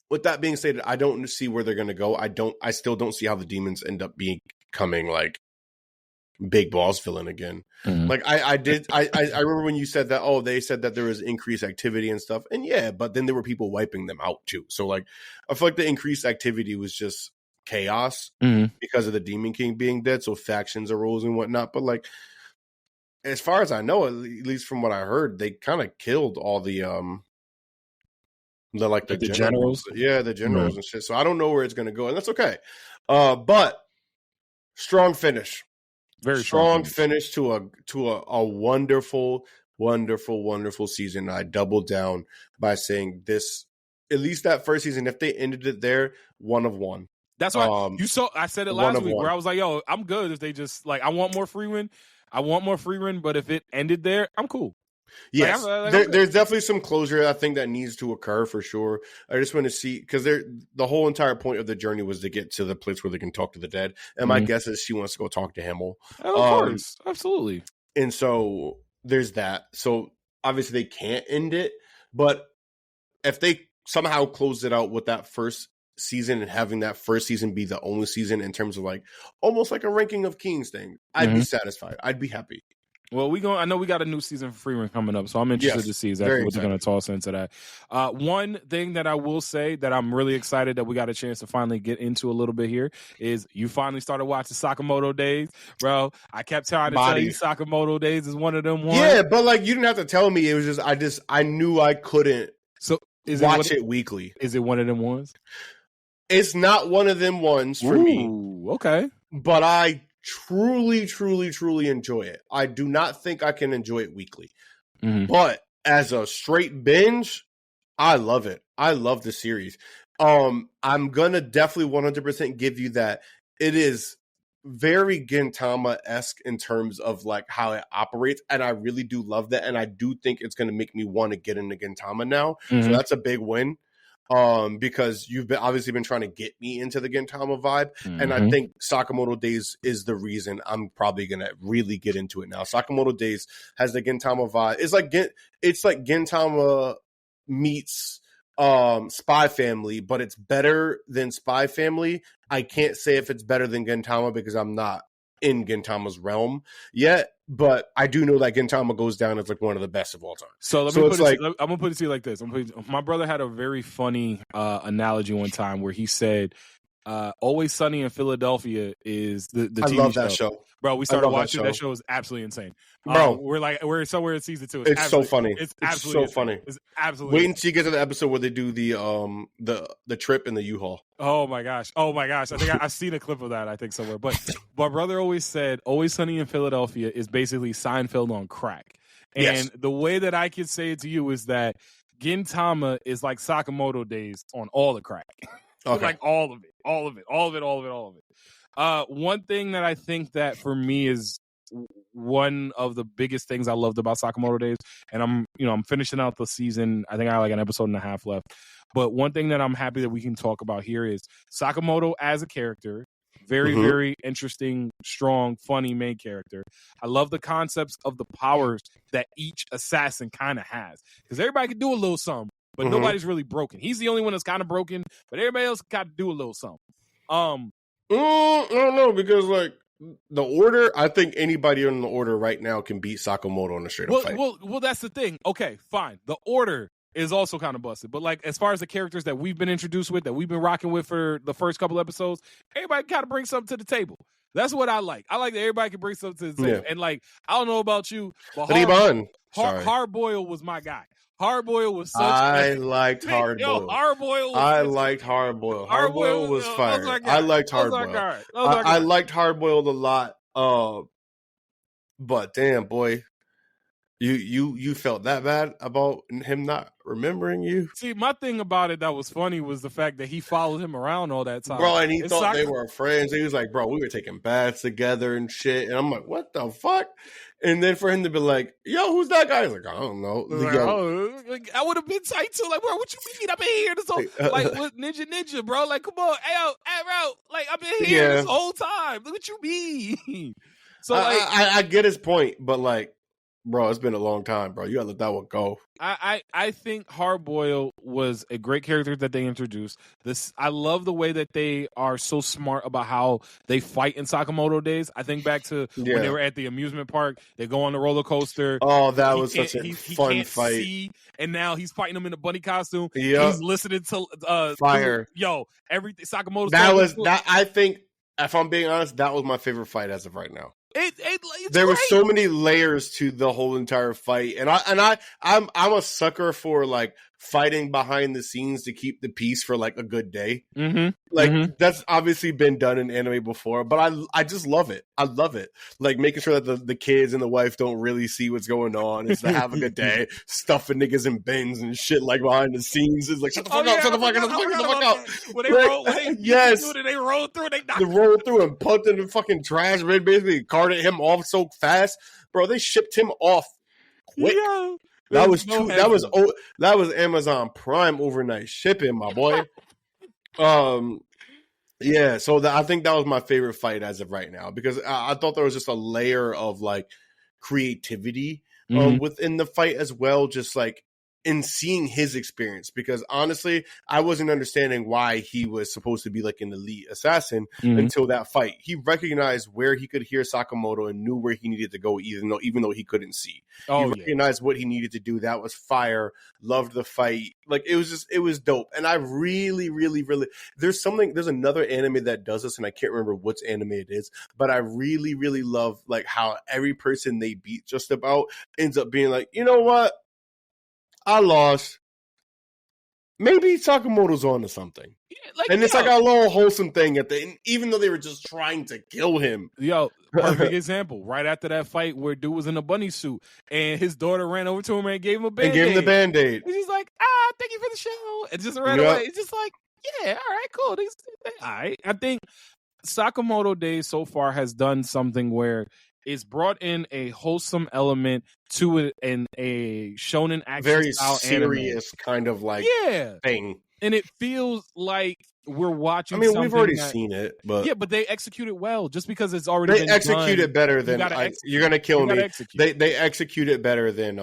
Speaker 3: with that being stated, I don't see where they're going to go. I still don't see how the demons end up becoming like big boss villain again.
Speaker 1: Mm-hmm.
Speaker 3: Like I remember when you said that, they said that there was increased activity and stuff. And yeah, but then there were people wiping them out too. So like, I feel like the increased activity was just chaos because of the Demon King being dead. So factions arose and whatnot. But like, as far as I know, at least from what I heard, they kind of killed all the generals. Yeah, the generals and shit. So I don't know where it's going to go, and that's okay. But strong finish.
Speaker 1: Very
Speaker 3: strong finish to a wonderful, wonderful, wonderful season. I doubled down by saying this, at least that first season, if they ended it there, 1 of 1.
Speaker 1: That's why you saw. I said it last week where I was like, "Yo, I'm good if they just like. I want more free win. But if it ended there, I'm cool."
Speaker 3: Yes, there's definitely some closure I think that needs to occur for sure. I just want to see because the whole entire point of the journey was to get to the place where they can talk to the dead, and my guess is she wants to go talk to Himmel.
Speaker 1: Of course, absolutely.
Speaker 3: And so there's that. So obviously they can't end it, but if they somehow close it out with that first season and having that first season be the only season in terms of like almost like a ranking of Kings thing, I'd be satisfied. I'd be happy.
Speaker 1: Well, I know we got a new season for Freeman coming up, so I'm interested to see exactly what they're going to toss into that. One thing that I will say that I'm really excited that we got a chance to finally get into a little bit here is you finally started watching Sakamoto Days, bro. I kept trying to tell you Sakamoto Days is one of them ones.
Speaker 3: Yeah, but like you didn't have to tell me. It was just I knew I couldn't watch it weekly.
Speaker 1: Is it one of them ones?
Speaker 3: It's not one of them ones for me.
Speaker 1: Okay.
Speaker 3: But I truly, truly, truly enjoy it. I do not think I can enjoy it weekly. But as a straight binge, I love it. I love the series. I'm gonna definitely 100% give you that. It is very Gintama-esque in terms of like how it operates, and I really do love that. And I do think it's gonna make me want to get into Gintama now. So that's a big win. Because you've obviously been trying to get me into the Gintama vibe. And I think Sakamoto Days is the reason I'm probably going to really get into it now. Sakamoto Days has the Gintama vibe. It's like Gintama meets Spy Family, but it's better than Spy Family. I can't say if it's better than Gintama because I'm not in Gintama's realm yet, but I do know that Gintama goes down as like one of the best of all time.
Speaker 1: So I'm gonna put it to you like this. My brother had a very funny analogy one time where he said, "Always Sunny in Philadelphia" is the TV
Speaker 3: I love that show.
Speaker 1: Bro, we started watching that show. Is absolutely insane.
Speaker 3: Bro,
Speaker 1: we're somewhere in season 2.
Speaker 3: It's so funny.
Speaker 1: It's
Speaker 3: so funny.
Speaker 1: It's absolutely.
Speaker 3: Wait until you get to the episode where they do the trip in the U-Haul.
Speaker 1: Oh my gosh! I think I've seen a clip of that. I think somewhere. But my brother always said, "Always Sunny in Philadelphia" is basically Seinfeld on crack. And the way that I can say it to you is that Gintama is like Sakamoto Days on all the crack. Okay. Like all of it. One thing that I think that for me is one of the biggest things I loved about Sakamoto Days, and I'm finishing out the season. I think I have like an episode and a half left. But one thing that I'm happy that we can talk about here is Sakamoto as a character. Very, very interesting, strong, funny main character. I love the concepts of the powers that each assassin kind of has. Because everybody can do a little something, but nobody's really broken. He's the only one that's kind of broken, but everybody else got to do a little something.
Speaker 3: I don't know, because like the order, I think anybody in the order right now can beat Sakamoto in a straight up fight.
Speaker 1: Well, that's the thing. Okay, fine. The order is also kind of busted. But like as far as the characters that we've been introduced with, that we've been rocking with for the first couple episodes, everybody kind of brings something to the table. That's what I like. I like that everybody can bring something to the table. And like, I don't know about you, but Hard-Boiled was my guy. Hard-Boiled was such.
Speaker 3: I liked Hard-Boiled.
Speaker 1: Hard-Boiled.
Speaker 3: I liked Hard-Boiled. Hard-Boiled was fire. I liked Hard-Boiled. I liked Hard-Boiled a lot. But damn, boy, you felt that bad about him not remembering you?
Speaker 1: See, my thing about it that was funny was the fact that he followed him around all that time.
Speaker 3: Bro, and he thought they were friends. He was like, bro, we were taking baths together and shit. And I'm like, what the fuck? And then for him to be like, yo, who's that guy? He's like, I don't know.
Speaker 1: Like, I would have been tight too. Like, bro, what you mean? I've been here this whole like with Ninja, bro. Like, come on, hey, bro. Like, I've been here this whole time. Look what you mean. So like,
Speaker 3: I get his point, but like, bro, it's been a long time, bro. You gotta let that one go.
Speaker 1: I think Hard-Boiled was a great character that they introduced. I love the way that they are so smart about how they fight in Sakamoto days. I think back to when they were at the amusement park. They go on the roller coaster.
Speaker 3: Oh, that was such a fun fight.
Speaker 1: See, and now he's fighting him in a bunny costume.
Speaker 3: Yep.
Speaker 1: He's listening to
Speaker 3: fire.
Speaker 1: Everything Sakamoto.
Speaker 3: That I think, if I'm being honest, that was my favorite fight as of right now. There were so many layers to the whole entire fight, and I'm a sucker for like fighting behind the scenes to keep the peace for like a good day. That's obviously been done in anime before, but I just love it. I love it, like making sure that the kids and the wife don't really see what's going on. It's to have a good day, stuffing niggas in bins and shit like behind the scenes. Is like shut the fuck up, shut the fuck out.
Speaker 1: When they roll through,
Speaker 3: they rolled through and pumped in the fucking trash. Basically carted him off so fast, bro. They shipped him off quick. Yeah. That was Amazon Prime overnight shipping, my boy. Yeah. So I think that was my favorite fight as of right now, because I thought there was just a layer of like creativity within the fight as well, just like in seeing his experience, because honestly, I wasn't understanding why he was supposed to be like an elite assassin until that fight. He recognized where he could hear Sakamoto and knew where he needed to go, even though he couldn't see. He recognized what he needed to do. That was fire. Loved the fight. Like it was dope. And I really, really, really, there's another anime that does this, and I can't remember which anime it is, but I really, really love like how every person they beat just about ends up being like, you know what? I lost. Maybe Sakamoto's on to something. And it's like a little wholesome thing at the end, even though they were just trying to kill him.
Speaker 1: Yo, perfect example. Right after that fight where dude was in a bunny suit and his daughter ran over to him and gave him a Band-Aid.
Speaker 3: And gave him the Band-Aid.
Speaker 1: And he's like, thank you for the show. And just ran away. It's just like, yeah, all right, cool. All right. I think Sakamoto Days so far has done something where it's brought in a wholesome element to it and a shonen action
Speaker 3: very
Speaker 1: style
Speaker 3: serious
Speaker 1: anime.
Speaker 3: Kind of like thing.
Speaker 1: And it feels like we're watching.
Speaker 3: I mean, we've already seen it, but
Speaker 1: but they execute it well. Just because it's already been
Speaker 3: execute it better than you're gonna kill me. They execute it better than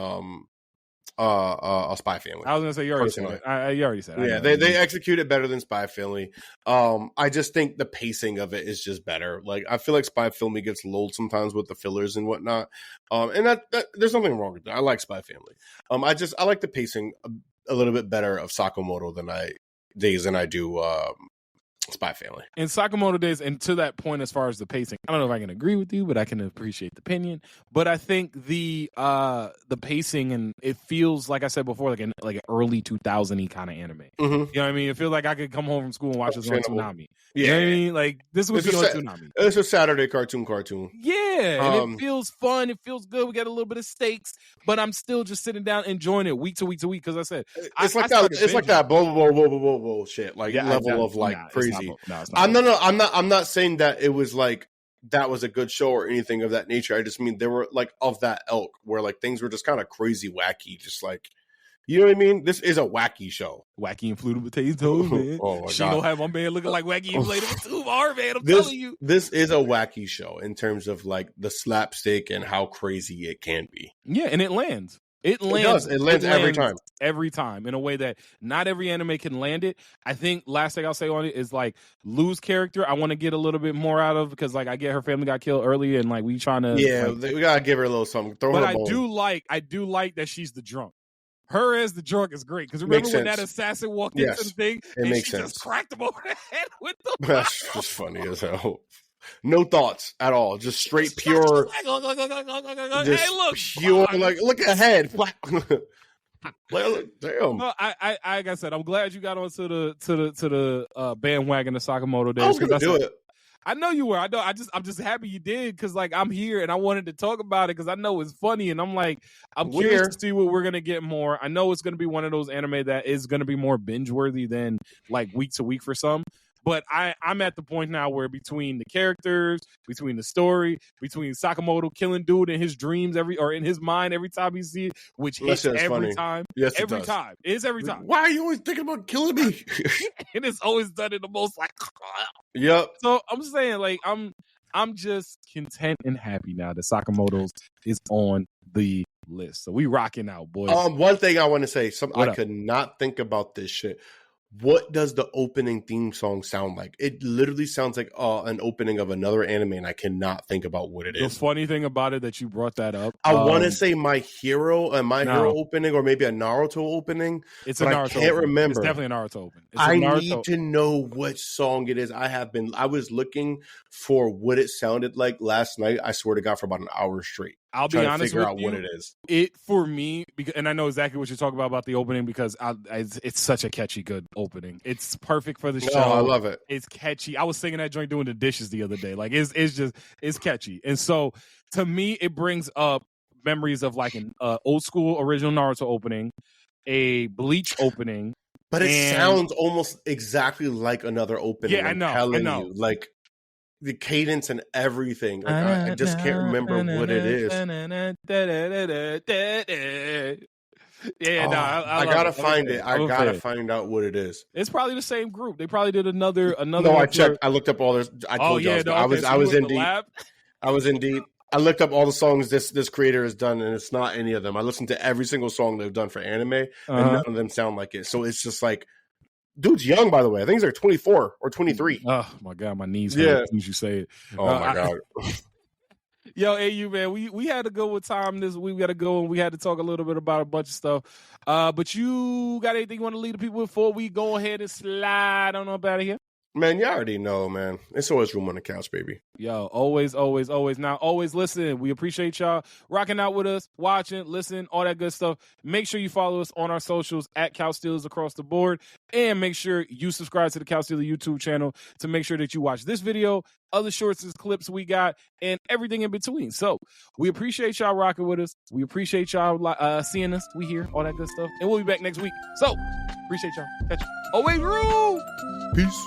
Speaker 3: a Spy Family.
Speaker 1: I was gonna say you already said it. You already said it.
Speaker 3: Yeah, they execute it better than Spy Family. I just think the pacing of it is just better. Like I feel like Spy Family gets lulled sometimes with the fillers and whatnot. And that there's nothing wrong with that. I like Spy Family. I like the pacing a little bit better of Sakamoto than I do Spy Family.
Speaker 1: In Sakamoto Days, and to that point, as far as the pacing, I don't know if I can agree with you, but I can appreciate the opinion. But I think the pacing, and it feels like I said before, like an early 2000-y kind of anime. You know what I mean? It feels like I could come home from school and watch this on Toonami. You know what I mean? Like this would be on Toonami.
Speaker 3: It's a Saturday cartoon.
Speaker 1: Yeah, and it feels fun. It feels good. We got a little bit of stakes, but I'm still just sitting down enjoying it week to week to week. Because I said
Speaker 3: it's like that blah shit, like level of like crazy. I'm not saying that it was like that was a good show or anything of that nature. I just mean there were like of that ilk where like things were just kind of crazy, wacky, just like, you know what I mean? This is a wacky show.
Speaker 1: Wacky inflatable potatoes, man.
Speaker 3: Oh my
Speaker 1: she
Speaker 3: God.
Speaker 1: don't have my man looking like wacky inflatable too hard, man. I'm telling you.
Speaker 3: This is a wacky show in terms of like the slapstick and how crazy it can be.
Speaker 1: Yeah, and it lands. It lands
Speaker 3: every time.
Speaker 1: Every time in a way that not every anime can land it. I think last thing I'll say on it is like Lou's character. I want to get a little bit more out of because like I get her family got killed early and like we trying to
Speaker 3: we gotta give her a little something. Throw her a bone.
Speaker 1: I do like that she's the drunk. Her as the drunk is great because remember when that assassin walked into the thing and she just cracked him over the head with the
Speaker 3: That's just funny as hell. No thoughts at all. Just straight pure.
Speaker 1: Hey, look,
Speaker 3: pure. Like, look ahead. Damn.
Speaker 1: No, I like I said, I'm glad you got onto the bandwagon of Sakamoto Days.
Speaker 3: I was gonna do it.
Speaker 1: I know you were. I know. I'm just happy you did because like I'm here and I wanted to talk about it because I know it's funny and I'm curious to see what we're gonna get more. I know it's gonna be one of those anime that is gonna be more binge worthy than like week to week for some. But I'm at the point now where between the characters, between the story, between Sakamoto killing dude in his dreams in his mind every time he sees it, which hits every funny. Time.
Speaker 3: Yes,
Speaker 1: every time. It's every time.
Speaker 3: Why are you always thinking about killing me?
Speaker 1: And it's always done in the most like
Speaker 3: Yep.
Speaker 1: So I'm saying like I'm just content and happy now that Sakamoto's is on the list. So we rocking out, boys.
Speaker 3: One thing I want to say, I could not think about this shit. What does the opening theme song sound like? It literally sounds like an opening of another anime, and I cannot think about what it is.
Speaker 1: The funny thing about it that you brought that up.
Speaker 3: I want to say My Hero opening, or maybe a Naruto opening.
Speaker 1: It's a Naruto. I can't remember. It's definitely a Naruto opening.
Speaker 3: I need to know which song it is. I was looking for what it sounded like last night. I swear to God, for about an hour straight.
Speaker 1: I'll be honest with you.
Speaker 3: What it is.
Speaker 1: It for me, and I know exactly what you're talking about the opening because it's such a catchy, good opening. It's perfect for the show.
Speaker 3: I love it.
Speaker 1: It's catchy. I was singing that joint doing the dishes the other day. Like it's catchy, and so to me, it brings up memories of like an old school original Naruto opening, a Bleach opening,
Speaker 3: but it sounds almost exactly like another opening.
Speaker 1: Yeah, I know.
Speaker 3: You, like. The cadence and everything. Like, I just can't remember what it is.
Speaker 1: Yeah,
Speaker 3: I gotta find it. I gotta find out what it is.
Speaker 1: It's probably the same group. They probably did another.
Speaker 3: No, I checked. I looked up all this. I told you I was in deep. I was in deep. I looked up all the songs this creator has done, and it's not any of them. I listened to every single song they've done for anime, and none of them sound like it. So it's just like. Dude's young, by the way. I think he's like 24 or 23.
Speaker 1: Oh, my God. My knees hurt as soon as you say it.
Speaker 3: Oh, my God.
Speaker 1: Yo, AU, man, we had to go with time this week. We got to go and we had to talk a little bit about a bunch of stuff. But you got anything you want to leave the people with before we go ahead and slide on up out of here?
Speaker 3: Man, you already know, man. It's always room on the couch, baby.
Speaker 1: Yo, always, always, always. Now, always listen. We appreciate y'all rocking out with us, watching, listening, all that good stuff. Make sure you follow us on our socials at Couch Stealers across the board. And make sure you subscribe to the Couch Stealers YouTube channel to make sure that you watch this video, other shorts and clips we got, and everything in between. So we appreciate y'all rocking with us. We appreciate y'all seeing us. We here, all that good stuff. And we'll be back next week. So appreciate y'all. Catch you. Always rule.
Speaker 3: Peace.